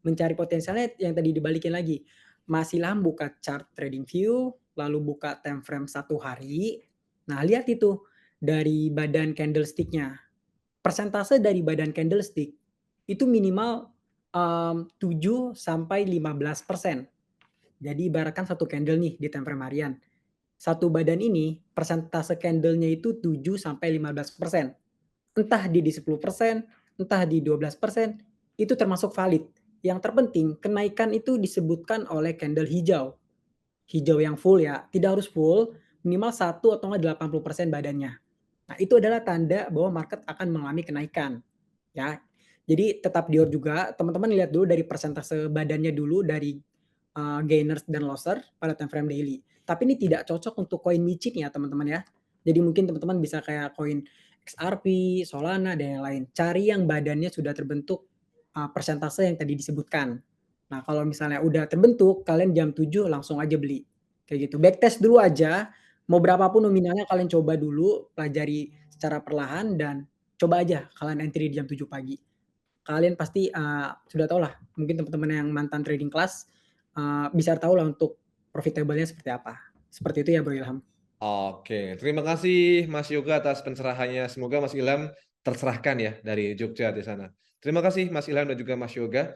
Mencari potensialnya yang tadi dibalikin lagi. Mas Ilham buka chart TradingView, lalu buka time frame 1 hari. Nah, lihat itu dari badan candlestick-nya. Persentase dari badan candlestick itu minimal 7 sampai 15%. Jadi ibaratkan satu candle nih di time frame harian. Satu badan ini persentase candlenya itu 7 sampai 15%. Entah di 10%, entah di 12%, itu termasuk valid. Yang terpenting kenaikan itu disebutkan oleh candle hijau. Hijau yang full ya, tidak harus full, minimal 1 atau enggak 80% badannya. Nah, itu adalah tanda bahwa market akan mengalami kenaikan. Ya. Jadi tetap Dior juga, teman-teman lihat dulu dari persentase badannya dulu dari gainers dan loser pada time frame daily. Tapi ini tidak cocok untuk koin micin ya, teman-teman ya. Jadi mungkin teman-teman bisa kayak koin XRP, Solana dan yang lain. Cari yang badannya sudah terbentuk persentase yang tadi disebutkan. Nah, kalau misalnya udah terbentuk, kalian jam 7 langsung aja beli. Kayak gitu. Backtest dulu aja, mau berapapun nominalnya kalian coba dulu, pelajari secara perlahan dan coba aja kalian entry di jam 7 pagi. Kalian pasti sudah tahu lah, mungkin teman-teman yang mantan trading class bisa tahu lah untuk profitable-nya seperti apa. Seperti itu ya Bro Ilham. Oke, terima kasih Mas Yoga atas pencerahannya. Semoga Mas Ilham tercerahkan ya dari Jogja di sana. Terima kasih Mas Ilham dan juga Mas Yoga.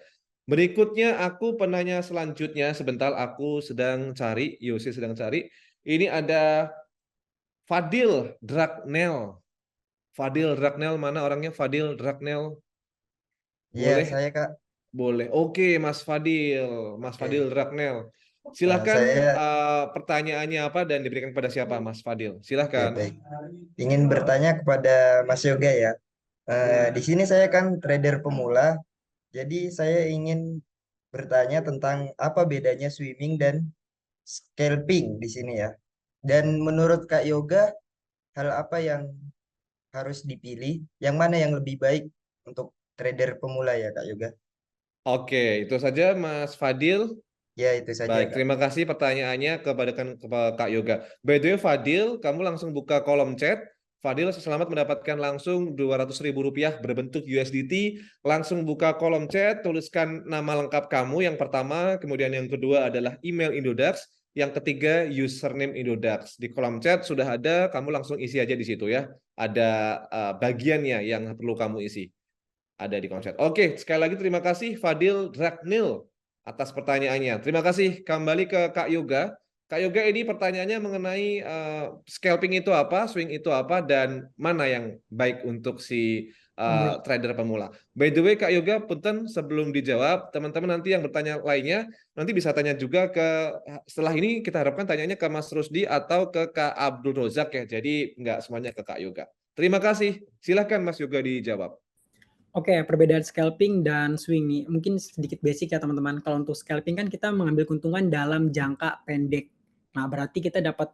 Berikutnya aku penanya selanjutnya, sebentar aku sedang cari, Yosi sedang cari. Ini ada Fadil Dragnel. Fadil Dragnel, mana orangnya Fadil Dragnel? Iya, Boleh? saya Kak. Boleh. Oke, Mas Fadil. Mas Oke. Fadil Dragnel. Silakan Saya pertanyaannya apa dan diberikan kepada siapa, Mas Fadil? Oke, Silakan. baik. Ingin bertanya kepada Mas Yoga ya. Di sini saya kan trader pemula, jadi saya ingin bertanya tentang apa bedanya swimming dan scalping di sini ya. Dan menurut Kak Yoga, hal apa yang harus dipilih? Yang mana yang lebih baik untuk trader pemula ya Kak Yoga? Oke, itu saja Mas Fadil. Ya, itu saja Baik, Kak. terima kasih pertanyaannya kepada Kak Yoga. By the way, Fadil, kamu langsung buka kolom chat. Fadil, selamat mendapatkan langsung Rp200.000 berbentuk USDT. Langsung buka kolom chat, tuliskan nama lengkap kamu yang pertama, kemudian yang kedua adalah email Indodax, yang ketiga username Indodax. Di kolom chat sudah ada, kamu langsung isi aja di situ ya. Ada bagiannya yang perlu kamu isi. ada di kolom chat. Oke, sekali lagi terima kasih Fadil Dragnil atas pertanyaannya. Terima kasih. Kembali ke Kak Yoga. Kak Yoga, ini pertanyaannya mengenai scalping itu apa, swing itu apa, dan mana yang baik untuk si Baik. trader pemula. By the way, Kak Yoga, punten sebelum dijawab, teman-teman nanti yang bertanya lainnya, nanti bisa tanya juga setelah ini kita harapkan tanyanya ke Mas Rusdi atau ke Kak Abdul Rozak ya. Jadi nggak semuanya ke Kak Yoga. Terima kasih. Silahkan Mas Yoga dijawab. Oke, perbedaan scalping dan swing nih, mungkin sedikit basic ya teman-teman. Kalau untuk scalping kan kita mengambil keuntungan dalam jangka pendek. Nah, berarti kita dapat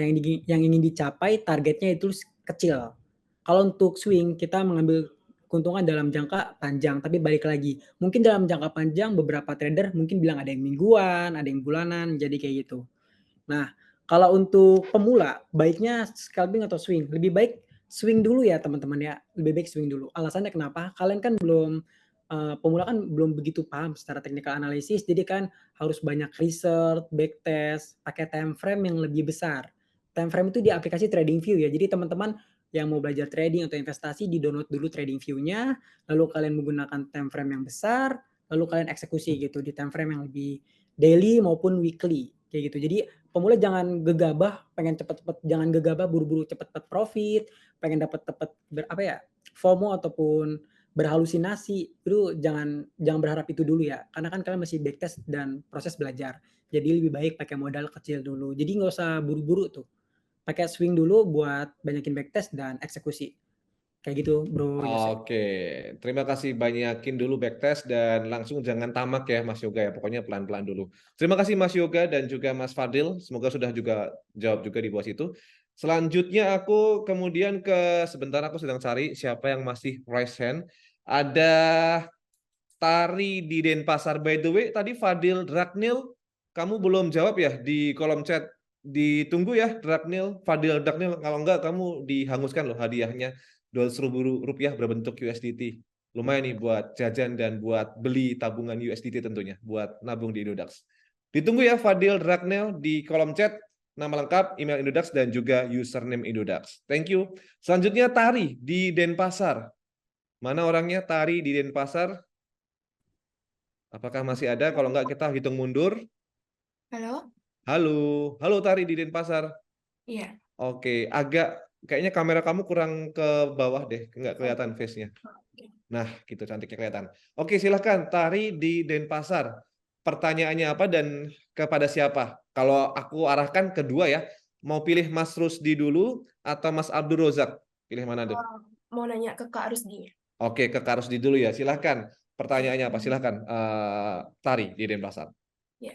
yang ingin dicapai targetnya itu kecil. Kalau untuk swing kita mengambil keuntungan dalam jangka panjang, tapi balik lagi, mungkin dalam jangka panjang beberapa trader mungkin bilang ada yang mingguan, ada yang bulanan, jadi kayak gitu. Nah, kalau untuk pemula, baiknya scalping atau swing? Lebih baik swing dulu ya teman-teman ya, lebih baik swing dulu. Alasannya kenapa? Kalian kan pemula kan belum begitu paham secara technical analysis, jadi kan harus banyak research, backtest, pakai time frame yang lebih besar. Time frame itu di aplikasi TradingView ya, jadi teman-teman yang mau belajar trading atau investasi di-download dulu TradingView-nya, lalu kalian menggunakan time frame yang besar, lalu kalian eksekusi gitu di time frame yang lebih daily maupun weekly kayak gitu. Jadi pemula jangan gegabah, pengen cepet-cepet, jangan gegabah buru-buru cepet-cepet profit, pengen dapat cepet FOMO ataupun berhalusinasi. Itu jangan berharap itu dulu ya, karena kan kalian masih backtest dan proses belajar. Jadi lebih baik pakai modal kecil dulu. Jadi nggak usah buru-buru tuh. Pakai swing dulu buat banyakin backtest dan eksekusi. Kayak gitu, Bro Yosef. Oke, terima kasih, banyakin dulu backtest dan langsung jangan tamak ya Mas Yoga ya, pokoknya pelan-pelan dulu. Terima kasih Mas Yoga dan juga Mas Fadil, semoga sudah juga jawab juga di bawah situ. Selanjutnya aku kemudian sebentar aku sedang cari siapa yang masih raise hand. Ada Tari di Denpasar. By the way, tadi Fadil Dragnil, kamu belum jawab ya di kolom chat. Ditunggu ya Dragnil, Fadil Dragnil, kalau enggak kamu dihanguskan loh hadiahnya. Rp200.000 berbentuk USDT. Lumayan nih buat jajan dan buat beli tabungan USDT tentunya, buat nabung di Indodax. Ditunggu ya Fadil Dragnil di kolom chat, nama lengkap, email Indodax, dan juga username Indodax. Thank you. Selanjutnya Tari di Denpasar. Mana orangnya Tari di Denpasar? Apakah masih ada? Kalau enggak kita hitung mundur. Halo? Halo Tari di Denpasar. Iya. Oke, kayaknya kamera kamu kurang ke bawah deh, nggak kelihatan face-nya. Nah, gitu cantiknya kelihatan. Oke, silahkan Tari di Denpasar. Pertanyaannya apa dan kepada siapa? Kalau aku arahkan kedua ya, mau pilih Mas Rusdi dulu atau Mas Abdul Rozak? Pilih mana tuh? Mau nanya ke Kak Rusdi. Oke, ke Kak Rusdi dulu ya. Silahkan. Pertanyaannya apa? Silahkan. Tari di Denpasar. Ya.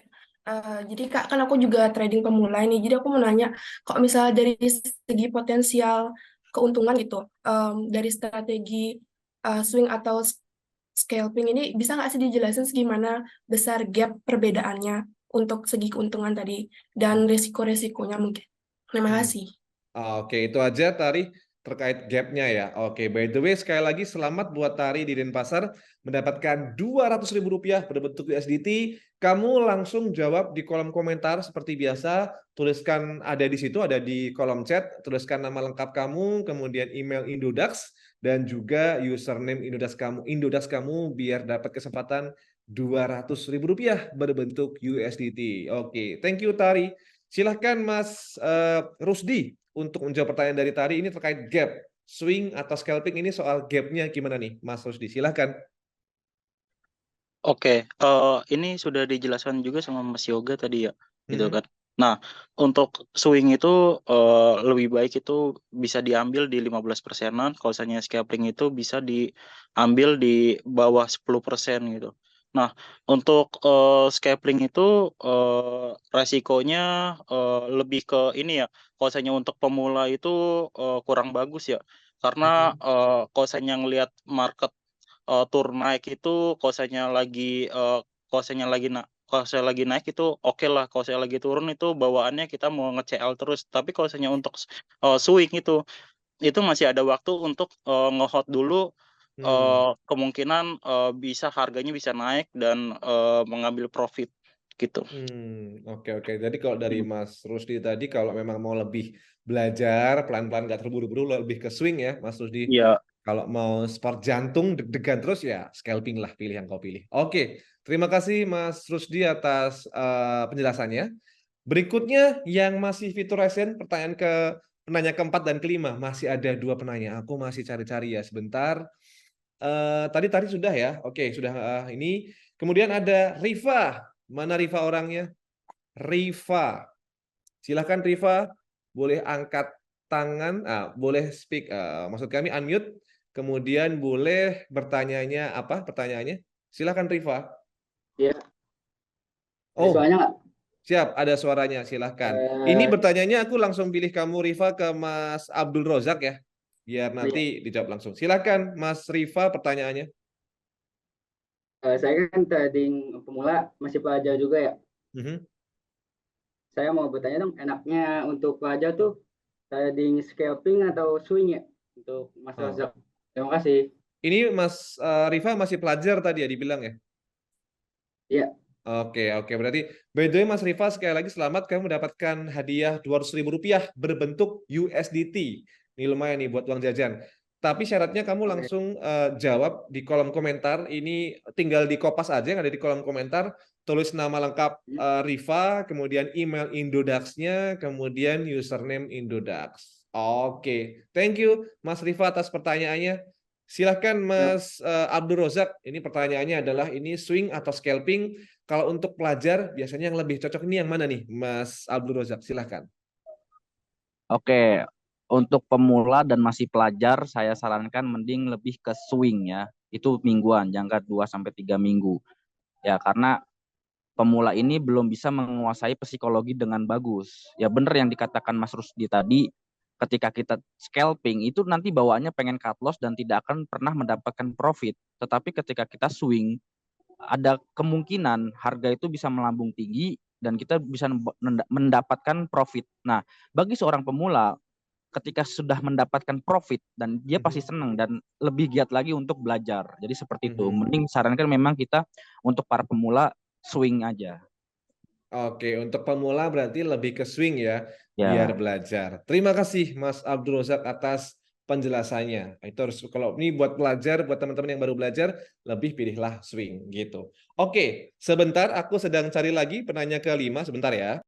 Jadi Kak, kan aku juga trading pemula ini. Jadi aku mau nanya, kok misalnya dari segi potensial keuntungan gitu, dari strategi swing atau scalping ini, bisa nggak sih dijelasin segimana besar gap perbedaannya untuk segi keuntungan tadi dan resiko-resikonya mungkin. Terima kasih. Oke, itu aja Tari terkait gapnya ya. Oke, by the way sekali lagi selamat buat Tari di Denpasar mendapatkan Rp200.000 berbentuk USDT. Kamu langsung jawab di kolom komentar seperti biasa. Tuliskan ada di situ, ada di kolom chat. Tuliskan nama lengkap kamu, kemudian email Indodax dan juga username Indodax kamu biar dapat kesempatan Rp200.000 berbentuk USDT. Oke, thank you Tari. Silahkan Mas Rusdi untuk menjawab pertanyaan dari Tari ini terkait gap, swing atau scalping, ini soal gapnya gimana nih Mas Rusdi? Silahkan. Oke, ini sudah dijelaskan juga sama Mas Yoga tadi ya, gitu kan. Nah, untuk swing itu lebih baik itu bisa diambil di 15%-an, kalau misalnya scalping itu bisa diambil di bawah 10% gitu. Nah, untuk scalping itu resikonya lebih ke ini ya, kalau misalnya untuk pemula itu kurang bagus ya, karena kalau misalnya ngelihat market tur naik itu kalau saya lagi naik itu oke lah, kalau saya lagi turun itu bawaannya kita mau nge-CL terus, tapi kalau saya untuk swing itu masih ada waktu untuk nge-hold dulu, kemungkinan bisa harganya bisa naik dan mengambil profit gitu. Oke. Jadi kalau dari Mas Rusdi tadi, kalau memang mau lebih belajar pelan-pelan, nggak terburu-buru, lebih ke swing ya Mas Rusdi. Iya. Kalau mau sport jantung deg-degan terus ya scalping lah, pilih yang kau pilih. Oke, terima kasih Mas Rusdi atas penjelasannya. Berikutnya yang masih fitur resen, penanya keempat dan kelima, masih ada 2 penanya. Aku masih cari-cari ya sebentar. Tadi sudah ya. Oke, sudah ini. Kemudian ada Rifa. Mana Rifa orangnya? Rifa. Silahkan Rifa, boleh angkat tangan, boleh speak, maksud kami unmute, kemudian boleh bertanyanya apa pertanyaannya? Silahkan Rifa. Iya, Oh, soalnya nggak? siap, ada suaranya, silahkan. Ini bertanyanya aku langsung pilih kamu Rifa ke Mas Abdul Rozak ya, biar nanti dijawab langsung. Silahkan Mas Rifa pertanyaannya. Saya kan trading pemula, masih pelajar juga ya. Saya mau bertanya dong, enaknya untuk pelajar tuh trading scalping atau swing ya untuk Mas Razak? Terima kasih. Ini Mas Rifa masih pelajar tadi ya dibilang ya? Iya. Oke, berarti by the way Mas Rifa, sekali lagi selamat, kamu mendapatkan hadiah Rp200.000 berbentuk USDT. Ini lumayan nih buat uang jajan. Tapi syaratnya kamu langsung jawab di kolom komentar. Ini tinggal di kopas aja yang ada di kolom komentar, tulis nama lengkap Rifa, kemudian email Indodax-nya, kemudian username Indodax. Oke, thank you Mas Rifa atas pertanyaannya. Silahkan Mas Abdul Rozak, ini pertanyaannya adalah ini swing atau scalping. Kalau untuk pelajar biasanya yang lebih cocok ini yang mana nih Mas Abdul Rozak, silahkan. Oke, untuk pemula dan masih pelajar saya sarankan mending lebih ke swing ya. Itu mingguan, jangka 2-3 minggu. Ya, karena pemula ini belum bisa menguasai psikologi dengan bagus. Ya benar yang dikatakan Mas Rusdi tadi, ketika kita scalping itu nanti bawaannya pengen cut loss dan tidak akan pernah mendapatkan profit. Tetapi ketika kita swing, ada kemungkinan harga itu bisa melambung tinggi dan kita bisa mendapatkan profit. Nah, bagi seorang pemula, ketika sudah mendapatkan profit dan dia pasti senang dan lebih giat lagi untuk belajar. Jadi seperti itu. Mending sarankan memang kita untuk para pemula swing aja. Oke, untuk pemula berarti lebih ke swing ya, biar belajar. Terima kasih Mas Abdul Rozak atas penjelasannya. Itu harus, kalau ini buat pelajar, buat teman-teman yang baru belajar, lebih pilihlah swing gitu. Oke, sebentar aku sedang cari lagi penanya ke-5, sebentar ya.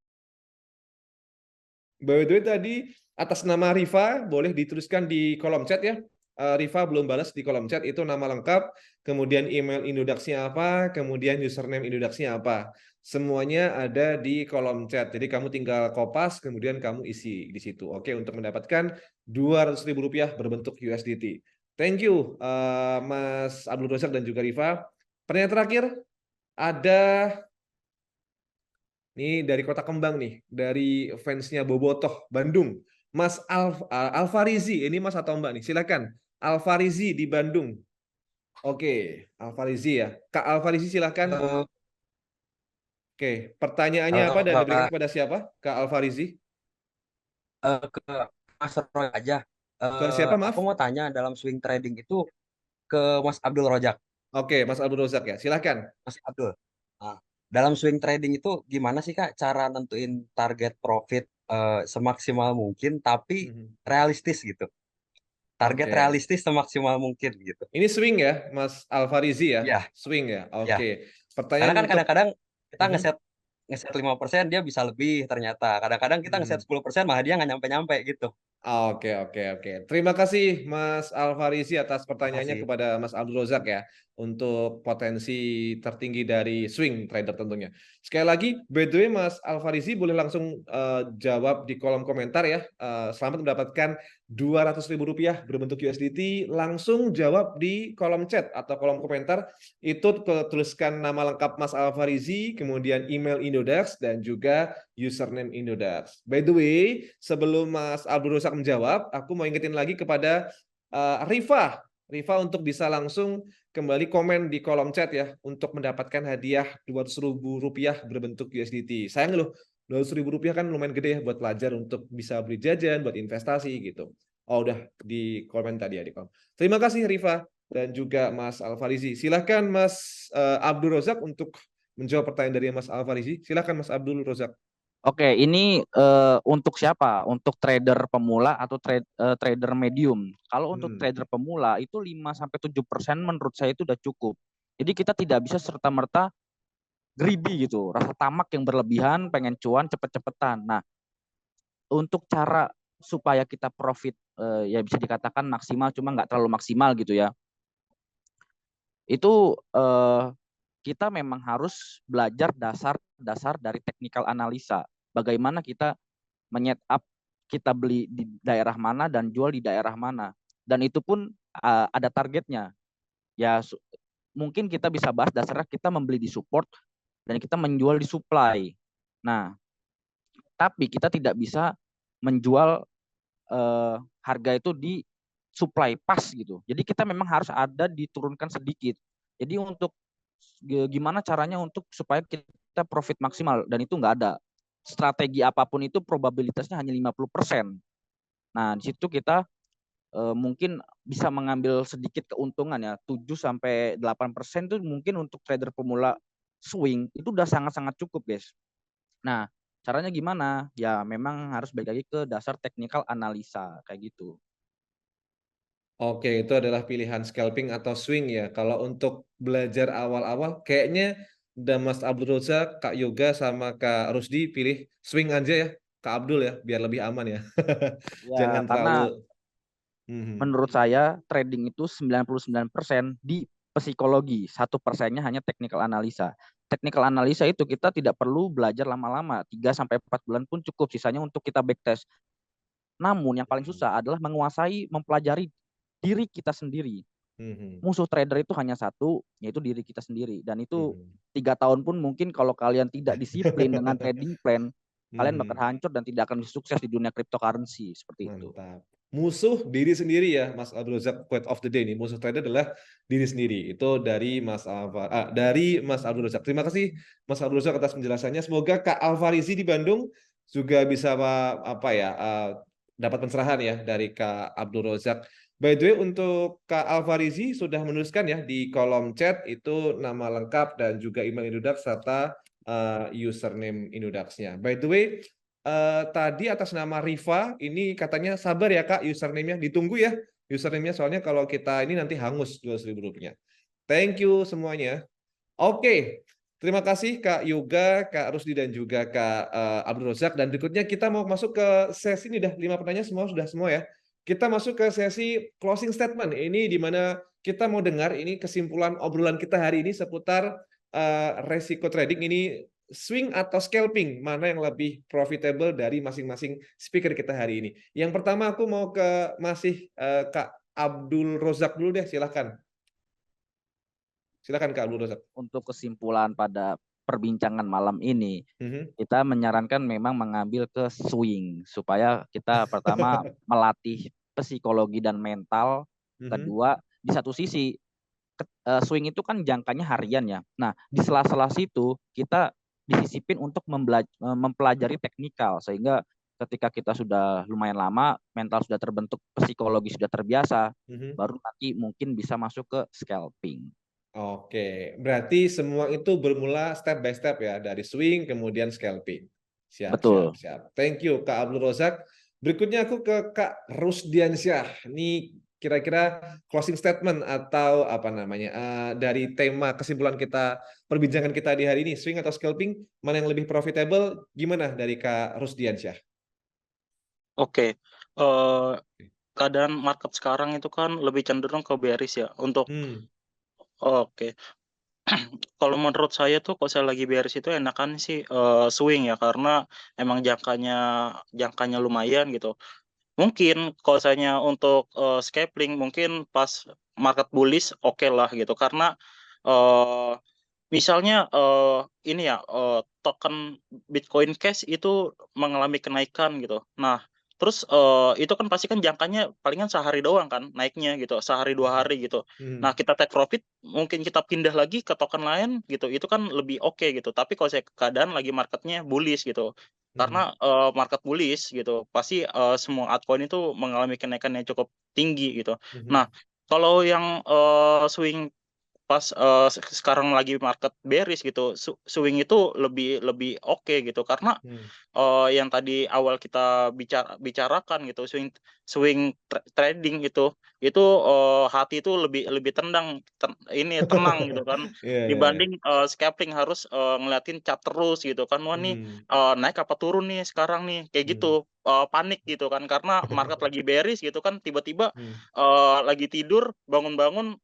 By the way tadi atas nama Rifa boleh dituliskan di kolom chat ya. Rifa belum balas di kolom chat, itu nama lengkap, kemudian email Indodax-nya apa, kemudian username Indodax-nya apa. Semuanya ada di kolom chat. Jadi kamu tinggal kopas, kemudian kamu isi di situ. Oke, untuk mendapatkan Rp200.000 berbentuk USDT. Thank you Mas Abdul Rozak dan juga Rifa. Pertanyaan terakhir ada ini dari Kota Kembang nih, dari fansnya Bobotoh Bandung. Mas Alfarizi, ini Mas atau Mbak nih? Silakan. Alfarizi di Bandung. Oke, Alfarizi ya. Kak Alfarizi silakan. Oke, pertanyaannya apa dan diberikan kepada siapa? Kak Alfarizi. Ke Mas Roy aja. Ke siapa, maaf? Aku mau tanya dalam swing trading itu ke Mas Abdul Rozak. Oke, Mas Abdul Rozak ya. Silakan. Mas Abdul. Nah, dalam swing trading itu gimana sih Kak cara nentuin target profit semaksimal mungkin tapi realistis gitu. Target realistis semaksimal mungkin gitu. Ini swing ya, Mas Alfarizi ya? Iya. Swing ya. Oke. Ya. Pertanyaan karena kan kadang-kadang kita ngeset 5% dia bisa lebih ternyata. Kadang-kadang kita ngeset 10% malah dia nggak nyampe-nyampe gitu. Oke. Terima kasih Mas Alfarizi atas pertanyaannya kepada Mas Abdul Rozak ya, untuk potensi tertinggi dari swing trader tentunya. Sekali lagi, by the way Mas Alfarizi boleh langsung jawab di kolom komentar ya. Selamat mendapatkan Rp200.000 berbentuk USDT. Langsung jawab di kolom chat atau kolom komentar. Itu tuliskan nama lengkap Mas Alfarizi, kemudian email Indodax dan juga username Indodax. By the way, sebelum Mas Abdul Rozak menjawab, aku mau ingetin lagi kepada Rifa untuk bisa langsung kembali komen di kolom chat ya, untuk mendapatkan hadiah Rp200.000 berbentuk USDT. Sayang loh, Rp200.000 kan lumayan gede ya buat pelajar untuk bisa beli jajan, buat investasi gitu. Oh udah di komen tadi ya di kolom. Terima kasih Rifa dan juga Mas Alfarizi. Silahkan Mas Abdul Rozak untuk menjawab pertanyaan dari Mas Alfarizi. Silahkan Mas Abdul Rozak. Oke, ini untuk siapa? Untuk trader pemula atau trader medium? Kalau untuk trader pemula itu 5-7% menurut saya itu udah cukup. Jadi kita tidak bisa serta-merta greedy gitu, rasa tamak yang berlebihan, pengen cuan cepet-cepetan. Nah, untuk cara supaya kita profit ya bisa dikatakan maksimal, cuma nggak terlalu maksimal gitu ya. Itu kita memang harus belajar dasar-dasar dari technical analisa. Bagaimana kita menyet up kita beli di daerah mana dan jual di daerah mana. Dan itu pun ada targetnya. Ya mungkin kita bisa bahas dasarnya kita membeli di support dan kita menjual di supply. Nah, tapi kita tidak bisa menjual harga itu di supply pas gitu. Jadi kita memang harus ada diturunkan sedikit. Jadi untuk gimana caranya untuk supaya kita profit maksimal, dan itu nggak ada. Strategi apapun itu probabilitasnya hanya 50%. Nah, di situ kita mungkin bisa mengambil sedikit keuntungan ya, 7-8% itu mungkin untuk trader pemula swing itu udah sangat-sangat cukup, guys. Nah, caranya gimana? Ya memang harus balik lagi ke dasar technical analisa kayak gitu. Oke, itu adalah pilihan scalping atau swing ya. Kalau untuk belajar awal-awal, kayaknya udah Mas Abdul Rozak, Kak Yoga, sama Kak Rusdi pilih swing aja ya, Kak Abdul ya, biar lebih aman ya. Ya, Jangan karena terlalu. menurut saya trading itu 99% di psikologi, 1%-nya hanya technical analisa. Technical analisa itu kita tidak perlu belajar lama-lama, 3-4 bulan pun cukup, sisanya untuk kita backtest. Namun yang paling susah adalah menguasai, mempelajari diri kita sendiri. Musuh trader itu hanya satu, yaitu diri kita sendiri. Dan itu 3 tahun pun mungkin kalau kalian tidak disiplin dengan trading plan, kalian bakal hancur dan tidak akan sukses di dunia cryptocurrency seperti itu. Mantap. Musuh diri sendiri ya, Mas Abdul Razak. Quote of the day nih, musuh trader adalah diri sendiri. Itu dari Mas Abdul Razak. Terima kasih Mas Abdul Razak atas penjelasannya. Semoga Kak Alfarizi di Bandung juga bisa dapat pencerahan ya dari Kak Abdul Razak. By the way, untuk Kak Alfarizi sudah menuliskan ya di kolom chat itu nama lengkap dan juga email Indodax serta username Indodax-nya. By the way, tadi atas nama Riva, ini katanya sabar ya Kak, username-nya ditunggu ya, username-nya soalnya kalau kita ini nanti hangus Rp12.000. Thank you semuanya. Oke, terima kasih Kak Yoga, Kak Rusdi dan juga Kak Abdul Rozak. Dan berikutnya kita mau masuk ke sesi ini, dah 5 pertanyaan sudah semua ya. Kita masuk ke sesi closing statement. Ini di mana kita mau dengar ini kesimpulan obrolan kita hari ini seputar resiko trading ini, swing atau scalping, mana yang lebih profitable dari masing-masing speaker kita hari ini. Yang pertama aku mau ke Kak Abdul Rozak dulu deh, silakan. Silakan Kak Abdul Rozak. Untuk kesimpulan pada perbincangan malam ini, kita menyarankan memang mengambil ke swing supaya kita pertama melatih psikologi dan mental, kedua di satu sisi swing itu kan jangkanya harian ya. Nah, di sela-sela situ kita disisipin untuk mempelajari teknikal sehingga ketika kita sudah lumayan lama, mental sudah terbentuk, psikologi sudah terbiasa, baru nanti mungkin bisa masuk ke scalping. Oke, berarti semua itu bermula step by step ya, dari swing kemudian scalping. Siap, Betul. siap. Thank you Kak Abdul Rozak. Berikutnya aku ke Kak Rusdiansyah. Ini kira-kira closing statement atau apa namanya dari tema kesimpulan kita, perbincangan kita di hari ini, swing atau scalping, mana yang lebih profitable? Gimana dari Kak Rusdiansyah? Oke, keadaan market sekarang itu kan lebih cenderung ke bearish ya untuk oke. Kalau menurut saya tuh kalau saya lagi bearish itu enakan sih swing ya, karena emang jangkanya lumayan gitu. Mungkin kalau misalnya untuk scalping mungkin pas market bullish oke lah gitu, karena misalnya ini ya token Bitcoin Cash itu mengalami kenaikan gitu. Nah, terus itu kan pasti kan jangkanya palingan sehari doang kan naiknya gitu, sehari 2 hari gitu. Nah, kita take profit, mungkin kita pindah lagi ke token lain gitu, itu kan lebih oke gitu. Tapi kalau saya keadaan lagi marketnya bullish gitu, karena market bullish gitu, pasti semua altcoin itu mengalami kenaikan yang cukup tinggi gitu. Nah, kalau yang swing pas sekarang lagi market bearish gitu, swing itu lebih oke gitu, karena yang tadi awal kita bicarakan gitu, swing trading itu hati itu lebih tenang gitu kan, Iya, iya, iya. dibanding scalping harus ngeliatin chart terus gitu kan, wah nih naik apa turun nih sekarang nih, kayak gitu, panik gitu kan, karena market lagi bearish gitu kan, tiba-tiba lagi tidur bangun-bangun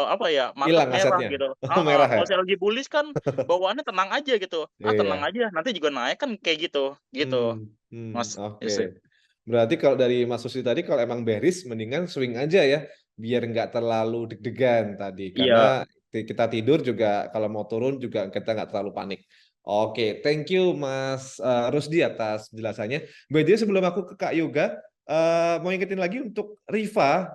apa ya, market Hilang merah asetnya. gitu. Merah ya. Kalau saya lagi bullish kan bawaannya tenang aja gitu. Tenang Iya. aja, nanti juga naik kan, kayak gitu Mas. Oke. Yes. Berarti kalau dari Mas Susi tadi kalau emang bearish mendingan swing aja ya, biar nggak terlalu deg-degan tadi. Iya. Karena kita tidur juga kalau mau turun juga kita nggak terlalu panik. Oke, thank you Mas Rusdi atas penjelasannya. By the way, sebelum aku ke Kak Yoga, mau ingetin lagi untuk Riva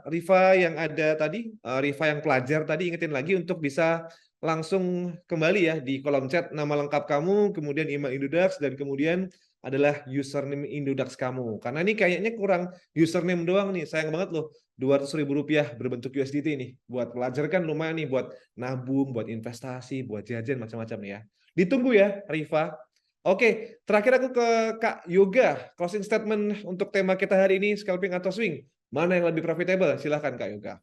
yang ada tadi, Riva yang pelajar tadi, ingetin lagi untuk bisa langsung kembali ya di kolom chat nama lengkap kamu, kemudian email Indodax, dan kemudian adalah username Indodax kamu. Karena ini kayaknya kurang username doang nih. Sayang banget loh. Rp200.000 berbentuk USDT nih. Buat pelajar kan lumayan nih. Buat nabung, buat investasi, buat jajan, macam-macam nih ya. Ditunggu ya, Riva. Oke, terakhir aku ke Kak Yoga. Closing statement untuk tema kita hari ini, scalping atau swing. Mana yang lebih profitable? Silahkan Kak Yoga.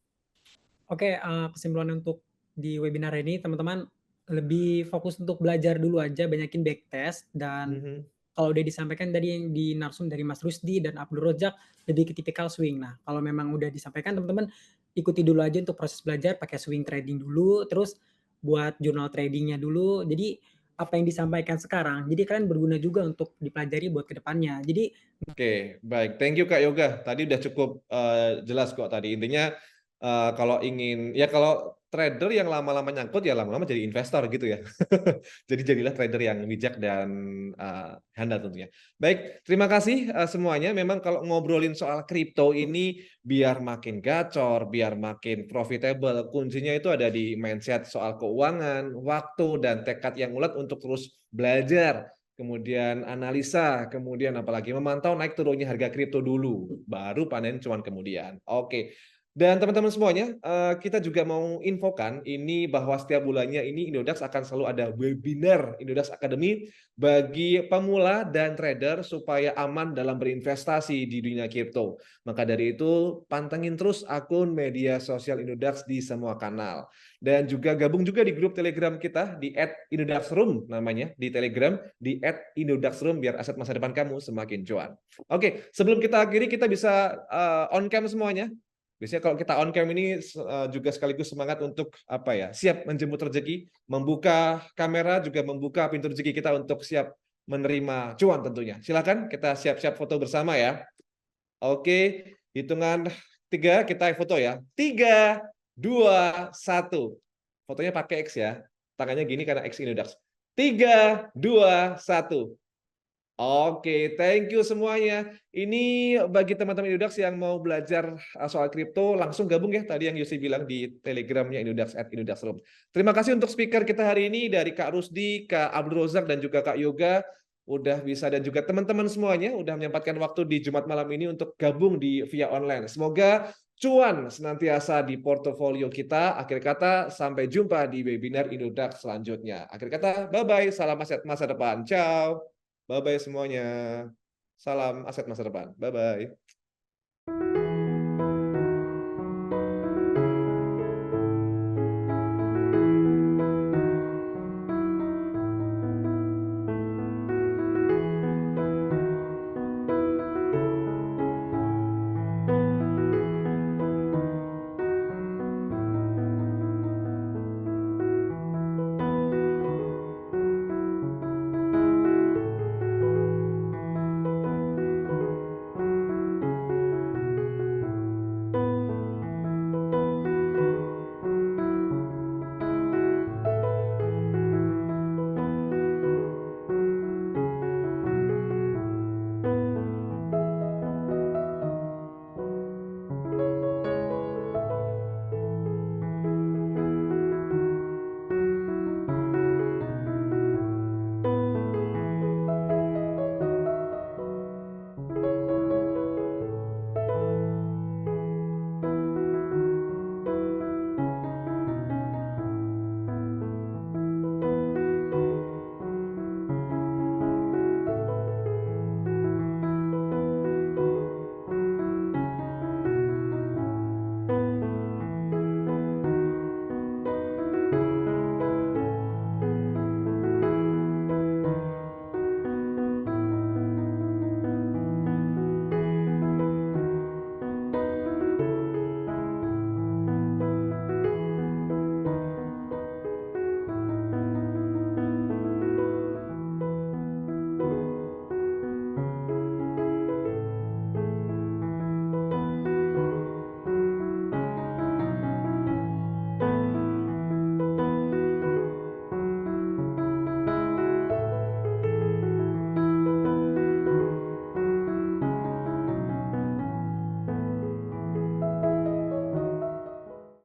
Oke, kesimpulan untuk di webinar ini, teman-teman lebih fokus untuk belajar dulu aja, banyakin backtest, dan kalau udah disampaikan tadi yang di narsum dari Mas Rusdi dan Abdul Rozak, lebih ke tipikal swing. Nah, kalau memang udah disampaikan, teman-teman ikuti dulu aja untuk proses belajar, pakai swing trading dulu, terus buat jurnal tradingnya dulu. Jadi apa yang disampaikan sekarang, jadi kalian berguna juga untuk dipelajari buat kedepannya. Jadi Oke, baik. Thank you Kak Yoga. Tadi udah cukup jelas kok tadi. Intinya kalau ingin, ya kalau trader yang lama-lama nyangkut, ya lama-lama jadi investor gitu ya. Jadi jadilah trader yang bijak dan handal tentunya. Baik, terima kasih semuanya. Memang kalau ngobrolin soal kripto ini biar makin gacor, biar makin profitable, kuncinya itu ada di mindset soal keuangan, waktu, dan tekad yang ulet untuk terus belajar, kemudian analisa, kemudian apalagi memantau naik turunnya harga kripto dulu, baru panen cuan kemudian. Oke. Dan teman-teman semuanya, kita juga mau infokan ini bahwa setiap bulannya ini Indodax akan selalu ada webinar Indodax Academy bagi pemula dan trader supaya aman dalam berinvestasi di dunia kripto. Maka dari itu, pantengin terus akun media sosial Indodax di semua kanal. Dan juga gabung juga di grup Telegram kita di @indodaxroom namanya, di Telegram di @indodaxroom biar aset masa depan kamu semakin cuan. Oke, sebelum kita akhiri, kita bisa on cam semuanya. Biasanya kalau kita on cam ini juga sekaligus semangat untuk apa ya, siap menjemput rezeki, membuka kamera, juga membuka pintu rezeki kita untuk siap menerima cuan tentunya. Silakan kita siap-siap foto bersama ya. Oke, hitungan 3 kita foto ya. 3, 2, 1. Fotonya pakai X ya. Tangannya gini karena X Indodax. 3, 2, 1. Oke, thank you semuanya. Ini bagi teman-teman Indodax yang mau belajar soal kripto, langsung gabung ya tadi yang Yosi bilang di Telegramnya Indodax @indodaxroom. Terima kasih untuk speaker kita hari ini dari Kak Rusdi, Kak Abdul Rozak, dan juga Kak Yoga. Udah bisa, dan juga teman-teman semuanya udah menyempatkan waktu di Jumat malam ini untuk gabung di via online. Semoga cuan senantiasa di portofolio kita. Akhir kata, sampai jumpa di webinar Indodax selanjutnya. Akhir kata, bye-bye. Salam aset masa depan. Ciao. Bye-bye semuanya. Salam aset masa depan. Bye-bye.